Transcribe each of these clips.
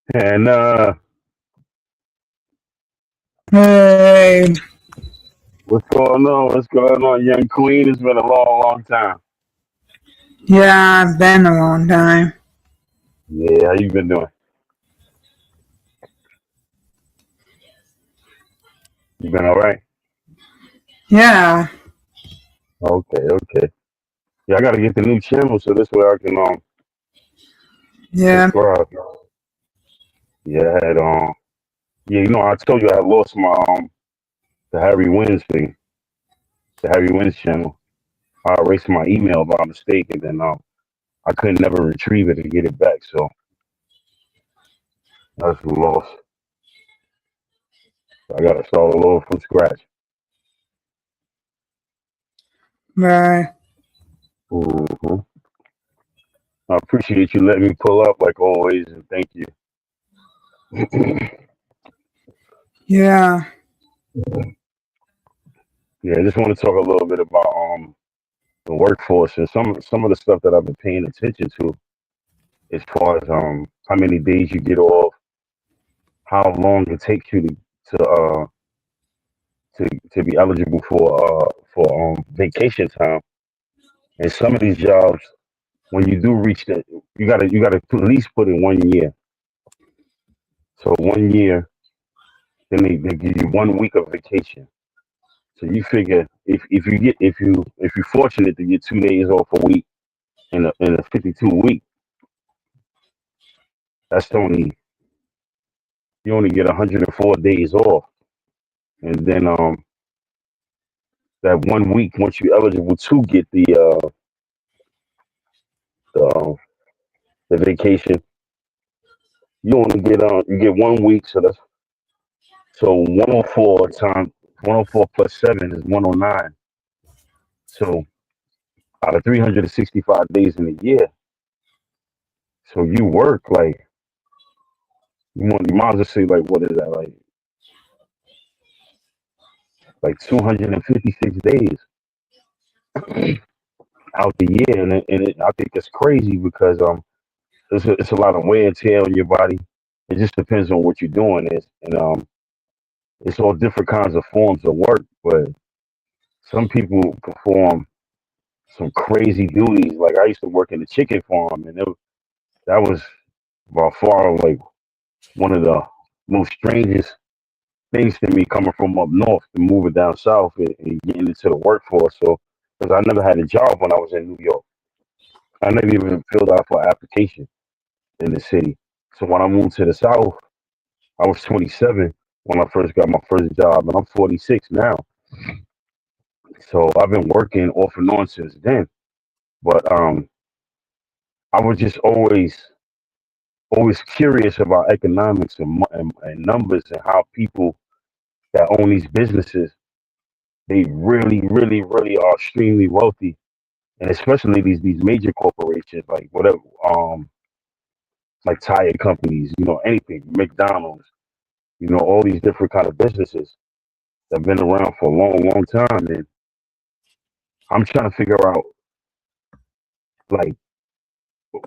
And Hey, what's going on? What's going on, young queen? It's been a long, long time. yeah, it's been a long time. Yeah, how you been doing? You been all right? Yeah, Okay, okay. Yeah, I gotta get the new channel so this way I can yeah, subscribe. Yeah, I had yeah, I told you I had lost my the Harry Wins thing, the Harry Wins channel. I erased my email by mistake, and then I couldn't never retrieve it and get it back. So that's a loss. I gotta start all over from scratch. right. hmm I appreciate you letting me pull up like always, and thank you. Yeah, Yeah, I just want to talk a little bit about the workforce and some of the stuff that I've been paying attention to as far as how many days you get off, how long it takes you to uh to be eligible for vacation time. And some of these jobs, when you do reach that, you gotta at least put in 1 year. So 1 year, then they give you 1 week of vacation. So you figure if you're fortunate to get 2 days off a week in a 52 week, that's only you only get 104 days off, and then that 1 week once you're eligible to get the, uh, the vacation, you get 1 week, so 104 times 104 plus 7 is 109. So out of 365 days in a year, so you work like you might as well say like what is that like 256 days out the year, I think it's crazy because it's a lot of wear and tear on your body. It just depends on what you're doing is, and it's all different kinds of forms of work. But some people perform some crazy duties. Like I used to work in the chicken farm, and that was by far like one of the most strangest things to me coming from up north to moving down south and getting into the workforce. So because I never had a job when I was in New York, I never even filled out for an application in the city. So when I moved to the south, I was 27 when I first got my first job, and I'm 46 now. So I've been working off and on since then. But I was just always curious about economics and numbers and how people that own these businesses they really, really, really are extremely wealthy, and especially these major corporations like whatever like tire companies, anything, McDonald's, all these different kind of businesses that have been around for a long, long time, and I'm trying to figure out like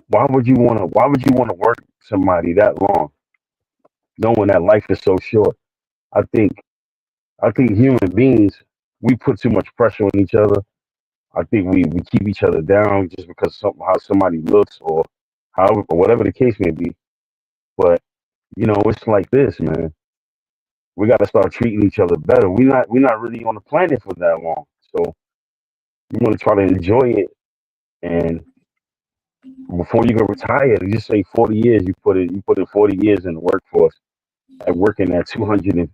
why would you want to work somebody that long knowing that life is so short. I think i think human beings, we put too much pressure on each other. I think we keep each other down just because how somebody looks or however or whatever the case may be. But it's like this, man. We got to start treating each other better. We're not really on the planet for that long, so you want to try to enjoy it. And before you go retire, you just say 40 years. You put in 40 years in the workforce at working at 200 and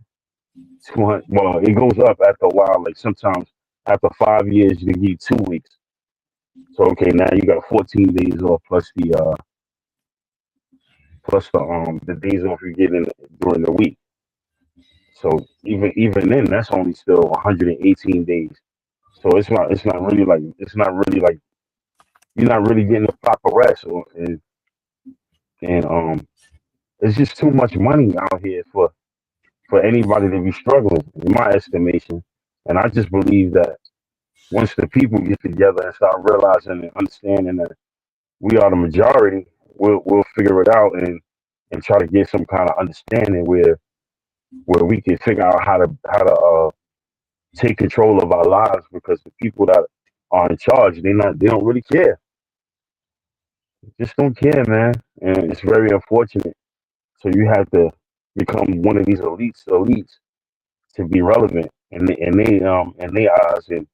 200. Well, it goes up after a while. Like sometimes after 5 years, you can get 2 weeks. So okay, now you got 14 days off plus the days off you get in during the week. So even then, that's only still 118 days. So it's not really like you're not really getting a proper rest, and it's just too much money out here for anybody to be struggling, in my estimation. And I just believe that once the people get together and start realizing and understanding that we are the majority, we'll figure it out. And and try to get some kind of understanding where we can figure out how to take control of our lives, because the people that are in charge, they don't really care. Just don't care, man. And it's very unfortunate. So you have to become one of these elites to be relevant. And they eyes, and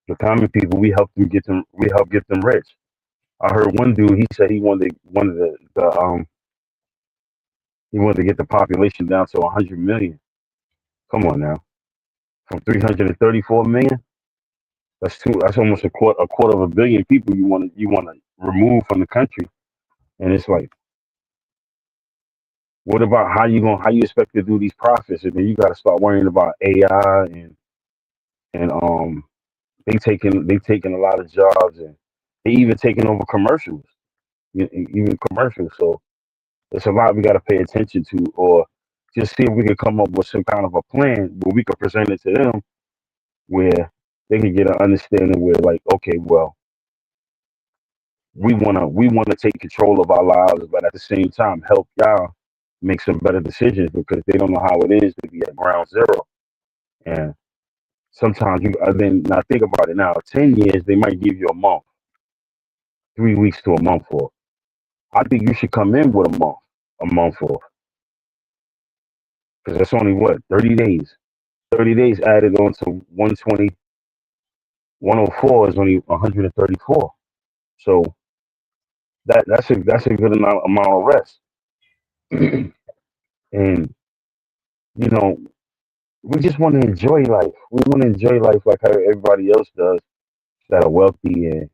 the common people, we help get them rich. I heard one dude, he said he wanted to get the population down to 100 million. Come on now. From 334 million, that's almost a quarter of a billion people you want to remove from the country. And it's like, what about how you expect to do these profits, and then you got to start worrying about AI, and they taking a lot of jobs, and they even taking over commercials, even commercials. So it's a lot we got to pay attention to, or just see if we can come up with some kind of a plan where we can present it to them, where they can get an understanding where, like, okay, well, we wanna take control of our lives, but at the same time help y'all make some better decisions, because they don't know how it is to be at ground zero. And sometimes then now think about it now. 10 years they might give you a month, 3 weeks to a month off. I think you should come in with a month off, because that's only what 30 days. 30 days added on to 120, 104 is only 134. So that's a good amount of rest. And you know, we just want to enjoy life. We want to enjoy life like how everybody else does that are wealthy, and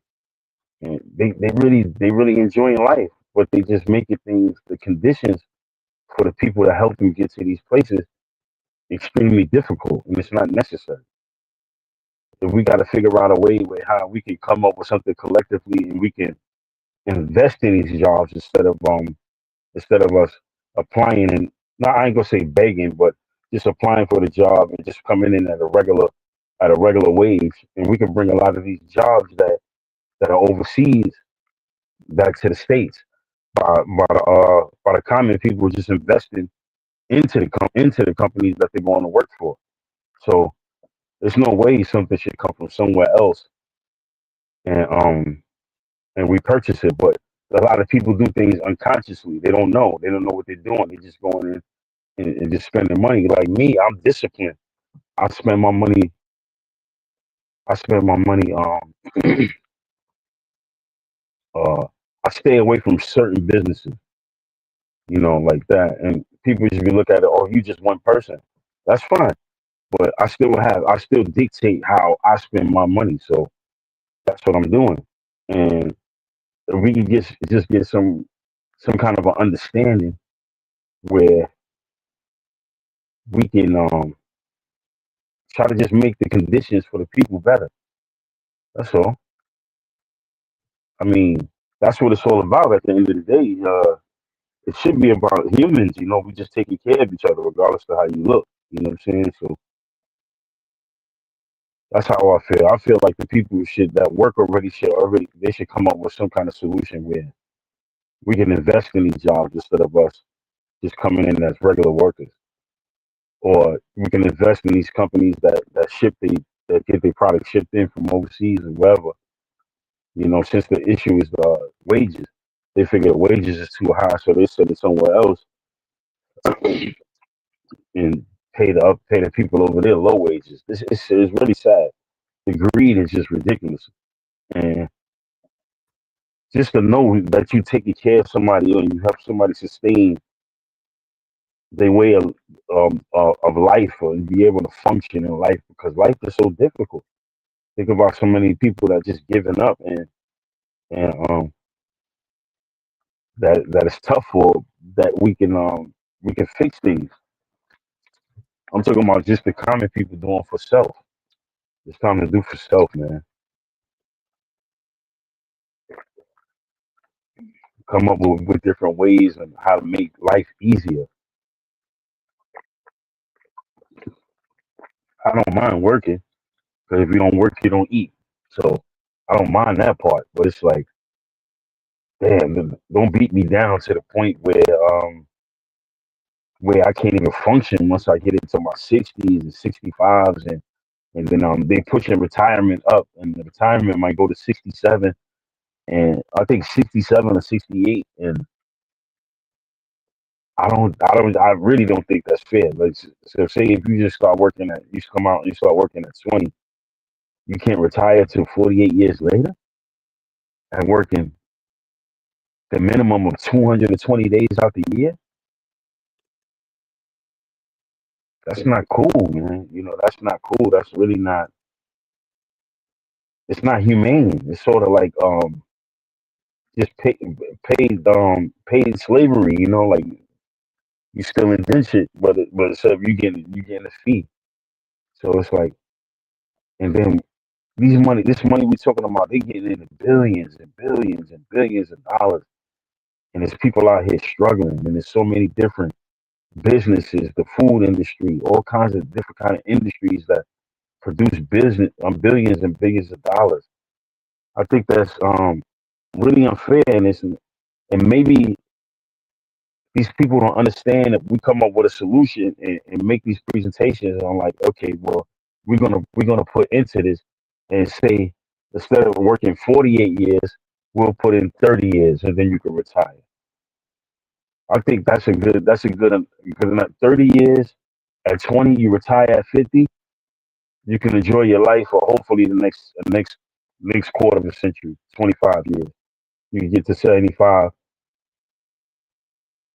they really enjoying life, but they just making things, the conditions for the people to help them get to these places, extremely difficult, and it's not necessary. If we got to figure out a way where how we can come up with something collectively, and we can invest in these jobs instead of us applying, and no, I ain't gonna say begging, but just applying for the job and just coming in at a regular wage, and we can bring a lot of these jobs that are overseas back to the states by the common people just investing into the companies that they're going to work for. So there's no way something should come from somewhere else, and we purchase it. But a lot of people do things unconsciously. They don't know. They don't know what they're doing. They're just going in and just spending money. Like me, I'm disciplined. I spend my money. I spend my money. Uh, I stay away from certain businesses, like that. And people just be look at it. Oh, you just one person. That's fine, but I still dictate how I spend my money. So that's what I'm doing. And if we can just get some kind of an understanding where we can try to just make the conditions for the people better. That's all. I mean, that's what it's all about at the end of the day. It should be about humans, we just taking care of each other regardless of how you look. You know what I'm saying? So that's how I feel. I feel like the people that work already they should come up with some kind of solution where we can invest in these jobs instead of us just coming in as regular workers. Or we can invest in these companies that get their product shipped in from overseas or wherever. Since the issue is wages, they figure the wages is too high, so they send it somewhere else and pay the people over there low wages. It's really sad. The greed is just ridiculous, and just to know that you taking care of somebody and you help somebody sustain their way of life, or be able to function in life, because life is so difficult. Think about so many people that just giving up, and that it's tough for that we can fix things. I'm talking about just the common people doing for self. It's time to do for self, man. Come up with different ways and how to make life easier. I don't mind working, because if you don't work, you don't eat. So I don't mind that part. But it's like damn, don't beat me down to the point where I can't even function once I get into my 60s and 65s, and then they pushing retirement up, and the retirement might go to 67, and I think 67 or 68, and I really don't think that's fair. Like, so say if you just start working you come out and you start working at 20, you can't retire till 48 years later and working the minimum of 220 days out the year. That's not cool, man. That's not cool. That's really not. It's not humane. It's sort of like just paid slavery. Like you still indentured, but instead of you getting a fee. So it's like, and then this money we talking about, they getting into billions and billions and billions of dollars, and there's people out here struggling, and there's so many different businesses, the food industry, all kinds of different kind of industries that produce business billions and billions of dollars. I think that's really unfair, and maybe these people don't understand that we come up with a solution and make these presentations on like, okay, well, we're gonna put into this and say instead of working 48 years, we'll put in 30 years and then you can retire. I think that's a good enough 30 years. At 20, you retire. At 50, you can enjoy your life for hopefully the next quarter of a century, 25 years. You can get to 75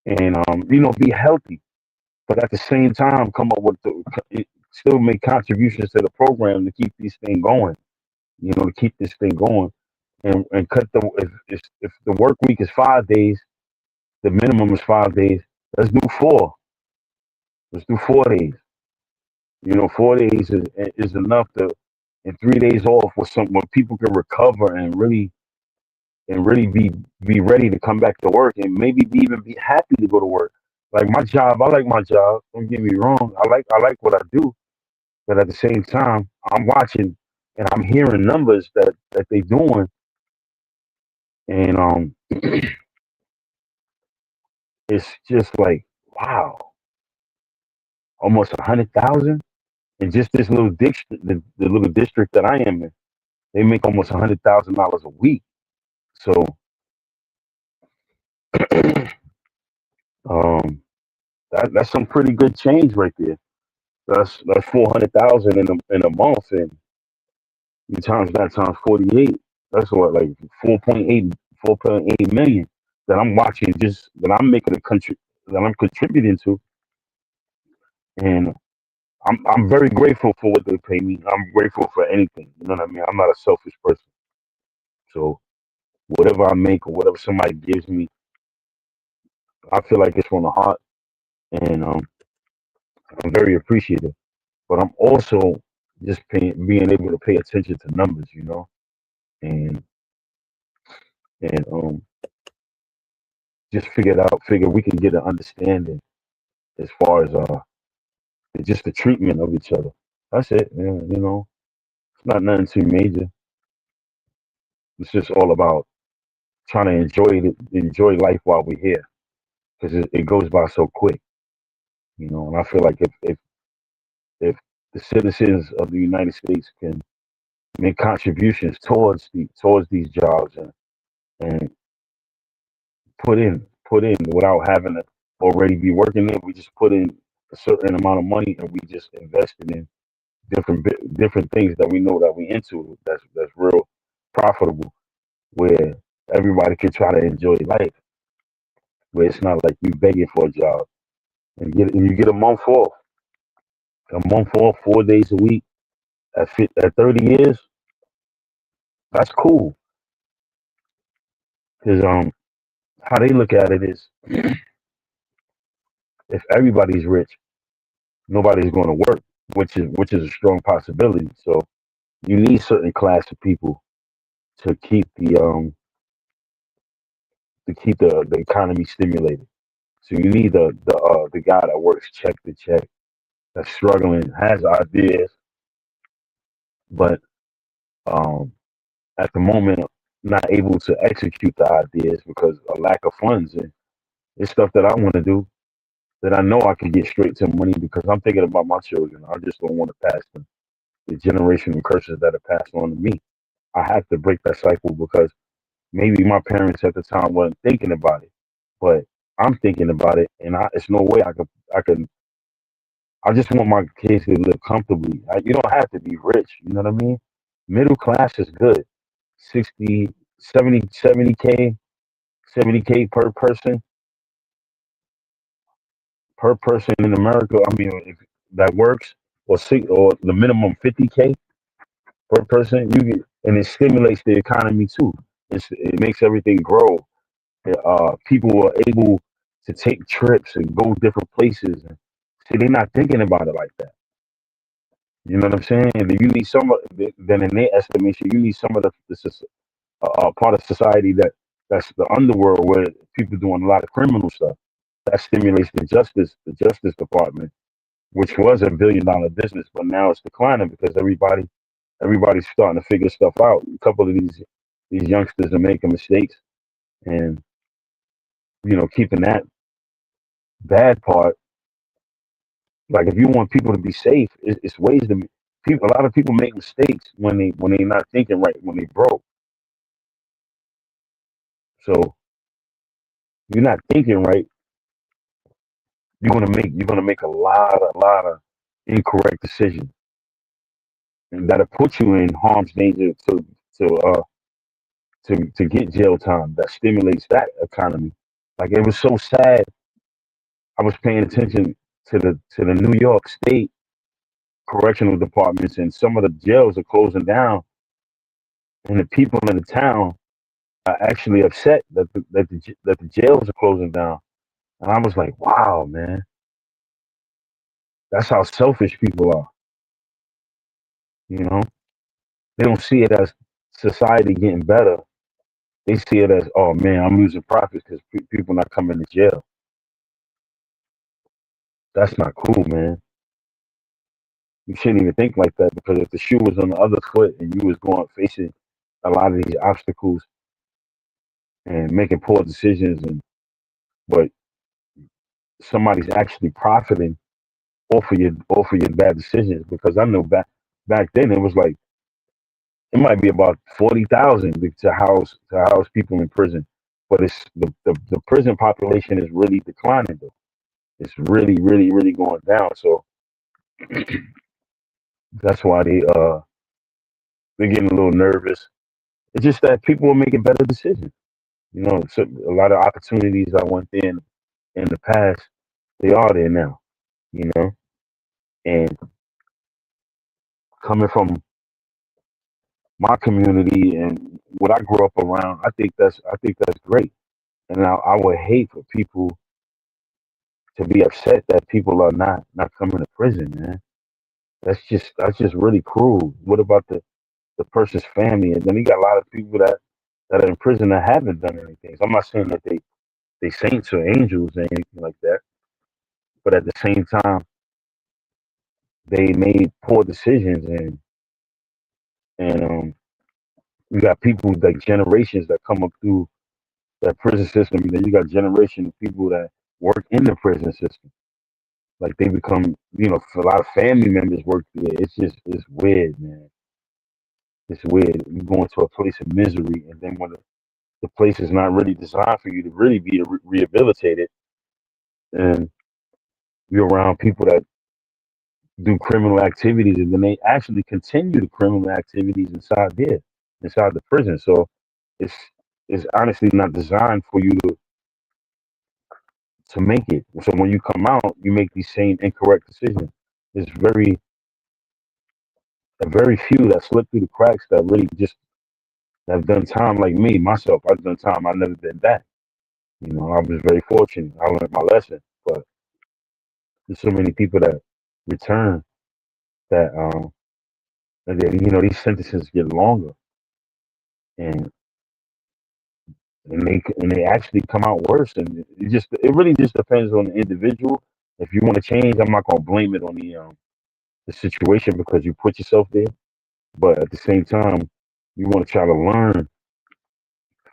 and be healthy, but at the same time come up with still make contributions to the program to keep these thing going. To keep this thing going, and cut the if the work week is 5 days, the minimum is 5 days. Let's do four. Let's do 4 days. 4 days is enough to, and 3 days off where people can recover and really be ready to come back to work and maybe even be happy to go to work. Like my job, I like my job. Don't get me wrong. I like what I do, but at the same time, I'm watching and I'm hearing numbers that they doing, and it's just like wow, almost 100,000 in just this little district, the little district that I am in. They make almost $100,000 a week. So um, that's some pretty good change right there. That's 400,000 in a month, and you times that times 48. That's what, like 4.8 million that I'm watching, just that I'm making a country that I'm contributing to, and I'm very grateful for what they pay me. I'm grateful for anything. You know what I mean? I'm not a selfish person, so whatever I make or whatever somebody gives me, I feel like it's from the heart, and I'm very appreciative. But I'm also just being able to pay attention to numbers, and and just figure we can get an understanding as far as just the treatment of each other. That's it. Yeah, it's not nothing too major. It's just all about trying to enjoy life while we're here, because it goes by so quick, And I feel like if the citizens of the United States can make contributions towards these jobs, and put in without having to already be working there. We just put in a certain amount of money and we just invested in different things that we know that we into, that's real profitable, where everybody can try to enjoy life, where it's not like you begging for a job, and you get a month off 4 days a week at 30 years. That's cool, because how they look at it is, if everybody's rich, nobody's going to work, which is a strong possibility. So you need certain class of people to keep the economy stimulated. So you need the guy that works check to check, that's struggling, has ideas, but um, at the moment, not able to execute the ideas because of lack of funds. And it's stuff that I want to do that I know I can get straight to money because I'm thinking about my children. I just don't want to pass them the generational curses that are passed on to me. I have to break that cycle because maybe my parents at the time wasn't thinking about it, but I'm thinking about it, and it's no way I can. I just want my kids to live comfortably. You don't have to be rich. You know what I mean? Middle class is good. 60, 70K, 70K per person in America. I mean, if that works, or the minimum 50K per person. You get, and it stimulates the economy too. It makes everything grow. People are able to take trips and go different places. And see, they're not thinking about it like that. You know what I'm saying? And you need some of, then in their estimation, you need some of part of society that's the underworld where people doing a lot of criminal stuff. That stimulates the Justice Department, which was a $1 billion business, but now it's declining because everybody's starting to figure stuff out. A couple of these youngsters are making mistakes, and keeping that bad part. Like if you want people to be safe, it's ways to people. A lot of people make mistakes when they not thinking right when they broke. So you're not thinking right, you're gonna make a lot of incorrect decisions, and that'll put you in harm's danger to uh to get jail time. That stimulates that economy. Like it was so sad. I was paying attention to the New York State correctional departments, and some of the jails are closing down, and the people in the town are actually upset that the jails are closing down. And I was like, wow, man, that's how selfish people are. You know, they don't see it as society getting better. They see it as, oh man, I'm losing profits because people not coming to jail. That's not cool, man. You shouldn't even think like that because if the shoe was on the other foot and you was going facing a lot of these obstacles and making poor decisions, but somebody's actually profiting off of your bad decisions. Because I know back then it was like it might be about 40,000 to house people in prison, but it's the prison population is really declining though. It's really really really going down. So that's why they're getting a little nervous. It's just that people are making better decisions. So a lot of opportunities I went in the past, they are there now. You know, and coming from my community and what I grew up around, I think that's great. And I would hate for people to be upset that people are not coming to prison, man. That's just really cruel. What about the person's family? And then you got a lot of people that are in prison that haven't done anything. So I'm not saying that they saints or angels or anything like that, but at the same time, they made poor decisions, and you got people like generations that come up through that prison system. And then you got generation of people that work in the prison system. Like they become, a lot of family members work there. It's weird, man. It's weird. You go into a place of misery, and then when the place is not really designed for you to really be rehabilitated, and you're around people that do criminal activities, and then they actually continue the criminal activities inside the prison. So it's it's honestly not designed for you to make it. So when you come out, you make these same incorrect decisions. There's very few that slip through the cracks that really just have done time like me, myself. I've done time. I've never been back. I was very fortunate. I learned my lesson. But there's so many people that return that these sentences get longer, and and they actually come out worse. And it really just depends on the individual. If you want to change, I'm not gonna blame it on the situation because you put yourself there. But at the same time, you want to try to learn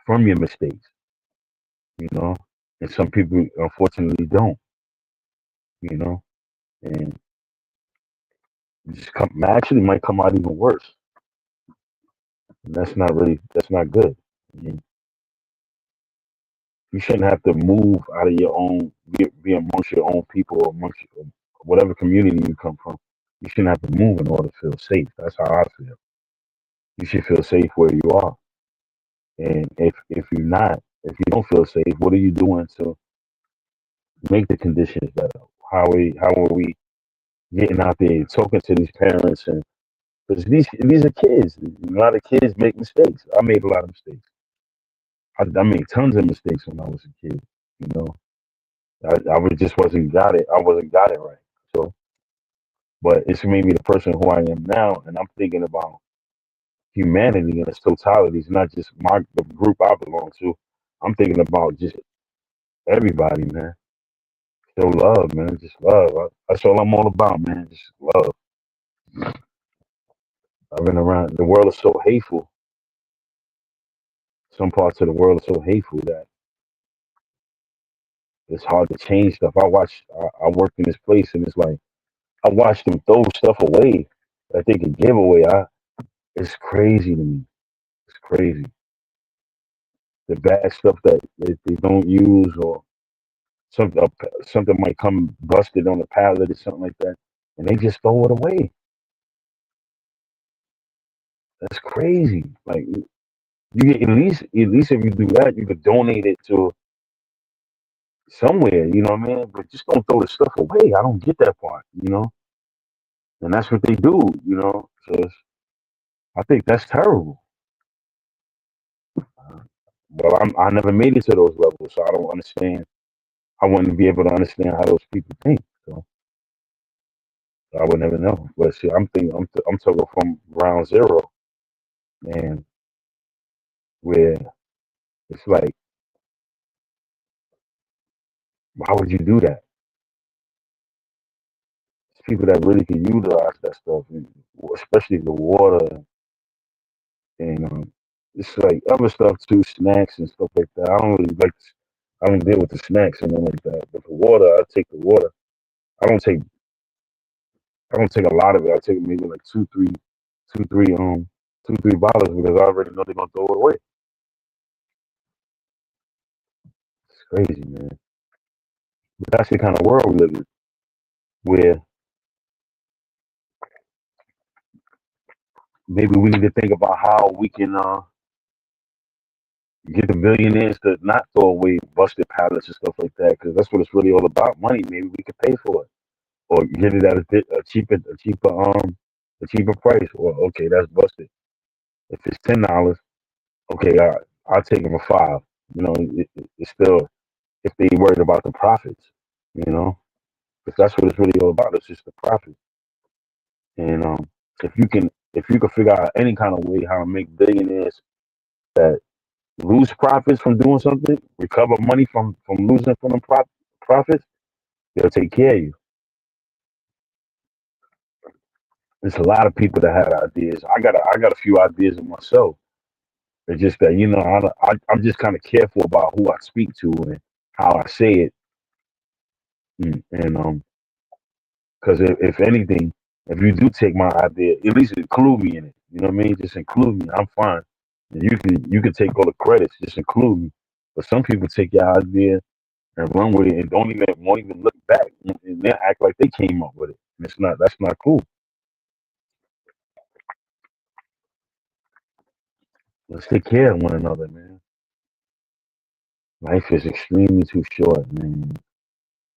from your mistakes, you know. And some people unfortunately don't, you know, and just actually might come out even worse. And that's not good. I mean, you shouldn't have to move out of your own, be amongst your own people or amongst whatever community you come from. You shouldn't have to move in order to feel safe. That's how I feel. You should feel safe where you are. And if you don't feel safe, what are you doing to make the conditions better? How are we getting out there talking to these parents? And because these are kids. A lot of kids make mistakes. I made a lot of mistakes. I made tons of mistakes when I was a kid. You know, just wasn't got it. I wasn't got it right. So, but it's made me the person who I am now, and I'm thinking about humanity in its totality. It's not just the group I belong to. I'm thinking about just everybody, man. Show love, man. Just love. That's all I'm all about, man. Just love. I've been around. The world is so hateful. Some parts of the world are so hateful that it's hard to change stuff. I worked in this place, and it's like I watched them throw stuff away that they could give away. It's crazy to me. It's crazy. The bad stuff that they don't use, or something something might come busted on a pallet or something like that, and they just throw it away. That's crazy. Like you get at least if you do that, you could donate it to somewhere. You know what I mean? But just don't throw the stuff away. I don't get that part. You know, and that's what they do. You know, so I think that's terrible. Well, I never made it to those levels, so I don't understand. I wouldn't be able to understand how those people think. So I would never know. But see, I'm talking from ground zero, and where it's like, why would you do that? It's people that really can utilize that stuff, and especially the water and it's like other stuff too, snacks and stuff like that. I don't really like. I don't deal with the snacks and nothing like that. But the water, I take the water. I don't take. I don't take a lot of it. I take maybe like two, three, 2, 3 bottles because I already know they're gonna throw it away. It's crazy, man. But that's the kind of world we live in, where maybe we need to think about how we can get the billionaires to not throw away busted pallets and stuff like that, because that's what it's really all about. Money. Maybe we could pay for it, or get it at a cheaper price. Or okay, that's busted. If it's $10, okay, I'll take it for five. You know, it's still if they worried about the profits. You know, because that's what it's really all about. It's just the profit. And if you can figure out any kind of way how to make billionaires that lose profits from doing something, recover money from losing from the profits, they'll take care of you. There's a lot of people that had ideas. I got a few ideas of myself. It's just that I'm just kind of careful about who I speak to and how I say it, and because if anything, if you do take my idea, at least include me in it. You know what I mean? Just include me. I'm fine. And you can take all the credits. Just include me. But some people take your idea and run with it and don't even won't even look back and they act like they came up with it. And it's not that's not cool. Let's take care of one another, man. Life is extremely too short, man.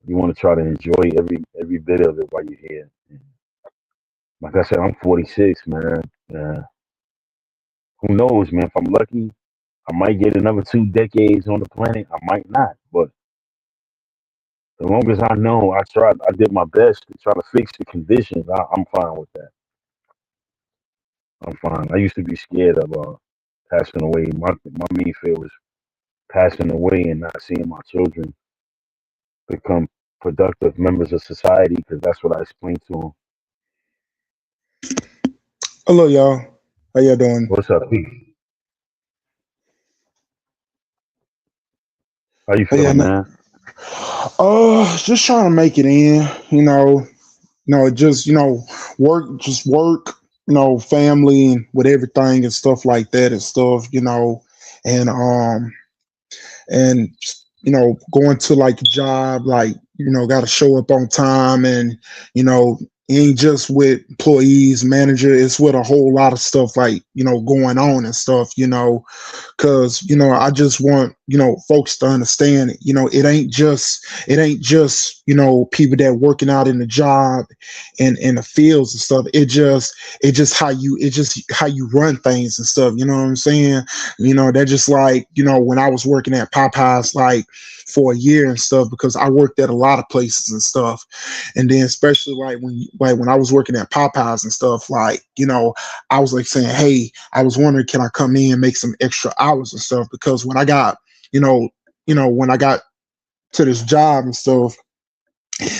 You want to try to enjoy every bit of it while you're here. And like I said, I'm 46, man. Uh, who knows, man? If I'm lucky, I might get another 2 decades on the planet. I might not, but as long as I know I did my best to try to fix the conditions, I'm fine with that. I'm fine. I used to be scared of passing away. My main fear was passing away and not seeing my children become productive members of society because that's what I explained to them. Hello, y'all. How y'all doing? What's up, Pete? How you But yeah, feeling, man? just trying to make it in, just work, just work, family and with everything and stuff like that and stuff, and and going to like a job, like got to show up on time, and you know ain't just with employees, manager, it's with a whole lot of stuff, like going on and stuff, because I just want folks to understand, it ain't just people that working out in the job and in the fields and stuff. It just how you run things and stuff, you know what I'm saying. They're just like, when I was working at Popeyes, like for a year and stuff, because I worked at a lot of places and stuff. And then especially like when I was working at Popeyes and stuff, like, I was like saying, hey, I was wondering, can I come in and make some extra hours and stuff? Because you know, when I got to this job and stuff,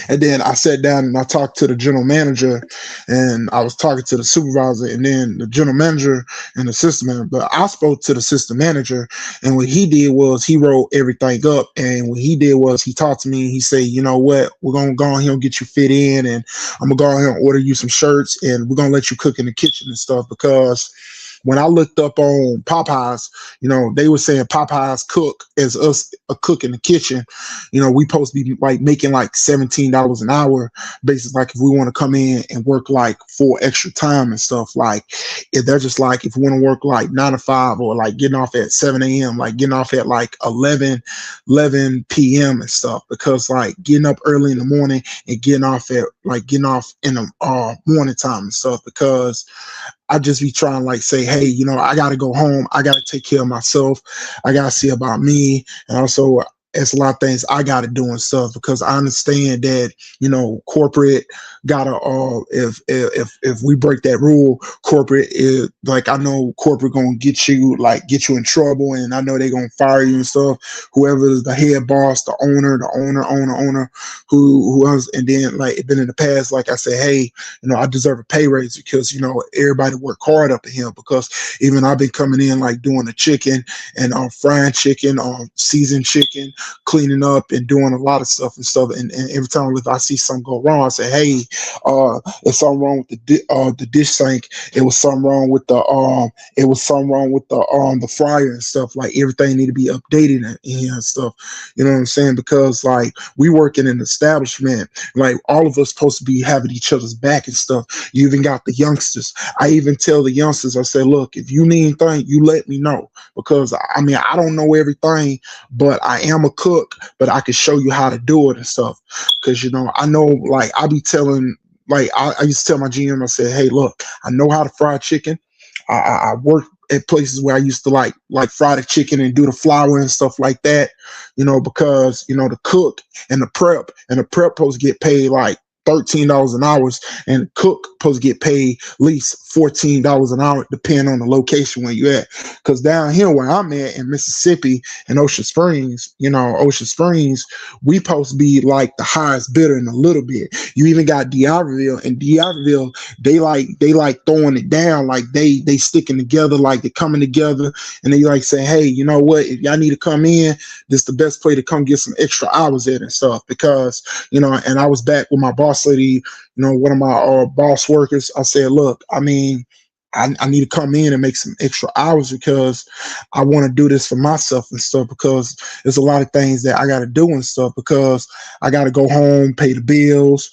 and then I sat down and I talked to the general manager, and I was talking to the supervisor, and then the general manager and the system manager. But I spoke to the system manager, and what he did was he wrote everything up. And what he did was he talked to me and he said, you know what, we're gonna go on here and get you fit in, and I'm gonna go on here and order you some shirts, and we're gonna let you cook in the kitchen and stuff. Because when I looked up on Popeyes, they were saying Popeyes cook as us a cook in the kitchen. We supposed to be like making like $17 an hour, basically, like if we want to come in and work like for extra time and stuff. Like if they're just like, if we want to work like 9 to 5, or like getting off at 7 a.m., like getting off at like 11 p.m. and stuff, because like getting up early in the morning and getting off in the morning time and stuff, because I just be trying to like say, hey, I got to go home. I got to take care of myself. I got to see about me. And also, it's a lot of things I got to do and stuff, because I understand that, corporate gotta, if we break that rule, corporate is like, I know corporate gonna get you in trouble, and I know they gonna fire you and stuff. Whoever is the head boss, the owner, who else. And then like been in the past, like I said, hey, I deserve a pay raise, because everybody work hard up in here. Because even I've been coming in like doing the chicken and frying chicken, seasoned chicken, cleaning up and doing a lot of stuff and stuff. And every time if I see something go wrong, I say, hey, there's something wrong with the dish sink. It was something wrong with the fryer and stuff. Like everything need to be updated and stuff. You know what I'm saying? Because like we work in an establishment, like all of us supposed to be having each other's back and stuff. You even got the youngsters. I even tell the youngsters, I say, look, if you need anything, you let me know. Because I mean, I don't know everything, but I am a cook, but I can show you how to do it and stuff. Because I know, like I be telling, like I used to tell my GM, I said, hey, look, I know how to fry chicken. I work at places where I used to like fry the chicken and do the flour and stuff like that, because the cook and the prep supposed to get paid like $13 an hour, and the cook supposed to get paid at least $14 an hour, depending on the location where you at. Because down here where I'm at in Mississippi and Ocean Springs, we supposed to be like the highest bidder in a little bit. You even got D'Iberville, and D'Iberville, they like throwing it down, like they sticking together, like they coming together, and they like saying, hey, you know what, if y'all need to come in, this the best place to come get some extra hours in and stuff. Because and I was back with my boss lady, one of my boss workers. I said, look, I mean, I need to come in and make some extra hours, because I want to do this for myself and stuff, because there's a lot of things that I got to do and stuff, because I got to go home, pay the bills,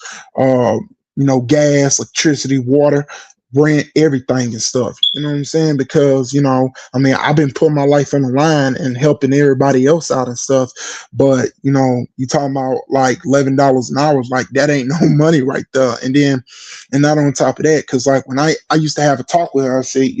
gas, electricity, water, rent, everything and stuff. You know what I'm saying? Because, I mean, I've been putting my life on the line and helping everybody else out and stuff. But, you talking about like $11 an hour, like that ain't no money right there. And not on top of that, because like when I used to have a talk with her, I said,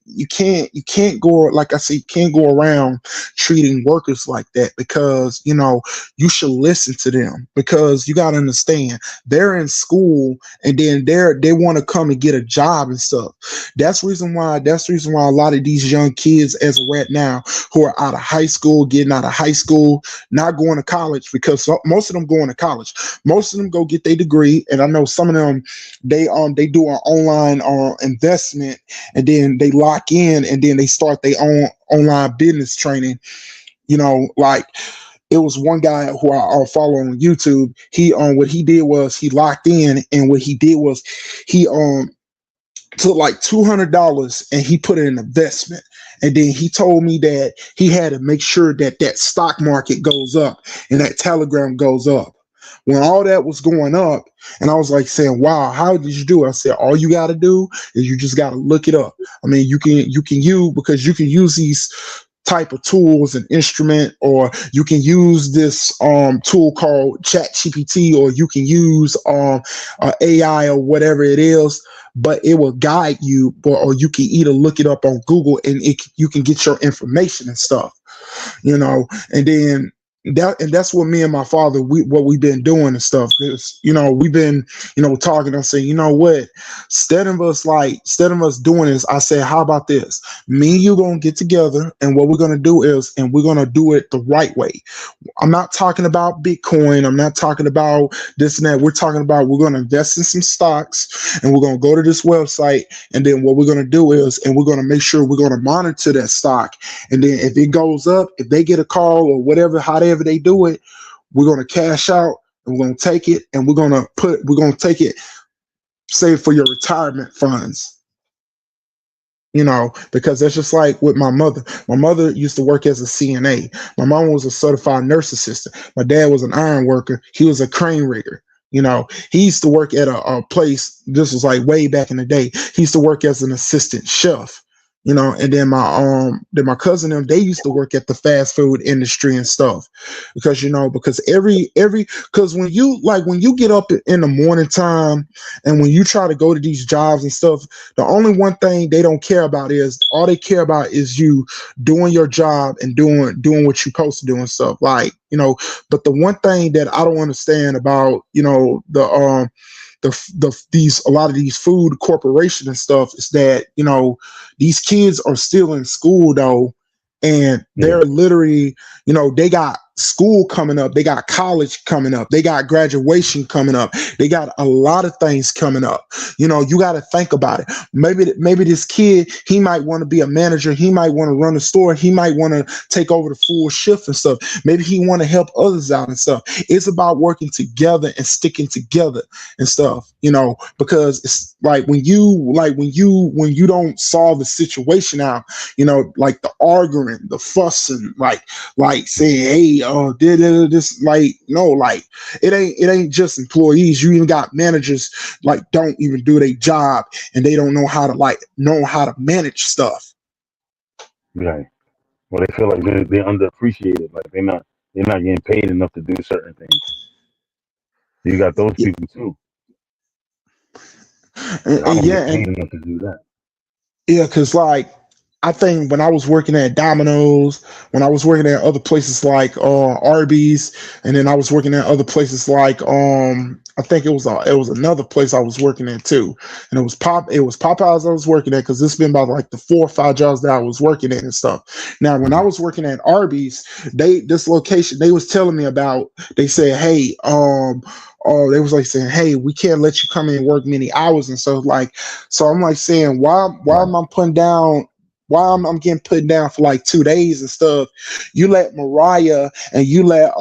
you can't go, like I said, you can't go around treating workers like that, because, you should listen to them, because you got to understand, they're in school, and then they want to come and get a job and stuff. That's the reason why a lot of these young kids as of right now, who are out of high school, getting out of high school, not going to college, because most of them going to college. Most of them go get their degree, and I know some of them, they do an online investment, and then they lock in, and then they start their own online business training, Like it was one guy who I follow on YouTube. He what he did was he locked in, and what he did was he took like $200 and he put it in investment. And then he told me that he had to make sure that that stock market goes up and that Telegram goes up. When all that was going up, and I was like saying, "Wow, how did you do it?" I said, "All you got to do is you just got to look it up. I mean, you can use because you can use these type of tools and instrument, or you can use this tool called ChatGPT, or you can use AI or whatever it is, but it will guide you, or you can either look it up on Google and you can get your information and stuff, and then that's what me and my father what we've been doing and stuff. Because we've been talking. I say, what, instead of us doing this, I said, how about this? Me and you gonna get together, and what we're gonna do is, and we're gonna do it the right way. I'm not talking about Bitcoin. I'm not talking about this and that. We're talking about we're going to invest in some stocks, and we're going to go to this website. And then what we're going to do is, and we're going to make sure we're going to monitor that stock. And then if it goes up, if they get a call or whatever, however they do it, we're going to cash out and we're going to take it, and we're going to take it, save for your retirement funds. Because that's just like with my mother. My mother used to work as a CNA. My mom was a certified nurse assistant. My dad was an iron worker. He was a crane rigger. He used to work at a place. This was like way back in the day. He used to work as an assistant chef. And then my cousin them, they used to work at the fast food industry and stuff, because because when you get up in the morning time, and when you try to go to these jobs and stuff, the only one thing they don't care about is, all they care about is you doing your job and doing what you're supposed to do and stuff, but the one thing that I don't understand about a lot of these food corporations and stuff is that these kids are still in school though, and they're literally they got school coming up, they got college coming up, they got graduation coming up, they got a lot of things coming up. You got to think about it. Maybe this kid, he might want to be a manager, he might want to run a store, he might want to take over the full shift and stuff. Maybe he want to help others out and stuff. It's about working together and sticking together and stuff, because it's like when you don't solve the situation out, like the arguing, the fussing, like saying, hey, this, it ain't just employees. You even got managers don't even do their job, and they don't know how to manage stuff. Right. Well, they feel like they're underappreciated. Like they're not getting paid enough to do certain things. You got those people too. I don't get paid enough to do that. Yeah, because I think when I was working at Domino's, when I was working at other places like Arby's, and then I was working at other places like I think it was another place I was working at too, and it was Popeyes I was working at, because it's been about like the 4 or 5 jobs that I was working at and stuff. Now, when I was working at Arby's, this location they was telling me about, they said, hey, they was like saying, hey, we can't let you come in and work many hours and stuff. So I'm like saying, why am I putting down? Why I'm getting put down for like 2 days and stuff? You let Mariah and you let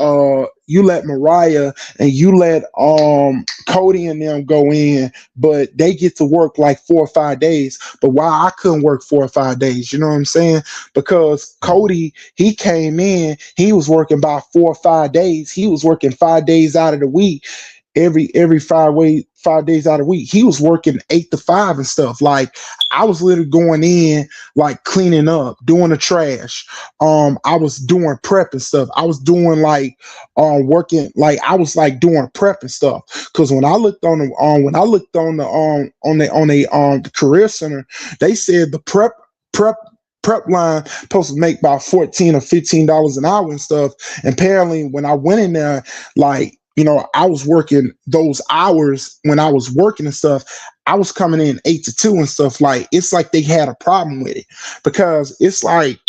Cody and them go in, but they get to work like 4 or 5 days. But why I couldn't work 4 or 5 days? You know what I'm saying? Because Cody, he came in, he was working about 4 or 5 days. He was working 5 days out of the week. Every 5 days out of the week, he was working 8 to 5 and stuff. I was literally going in, cleaning up, doing the trash. I was doing prep and stuff. I was doing working, I was doing prep and stuff. Because when I looked on the career center, they said the prep line supposed to make about $14 or $15 an hour and stuff. And apparently, when I went in there, I was working those hours when I was working and stuff. I was coming in 8 to 2 and stuff. It's like they had a problem with it, because it's like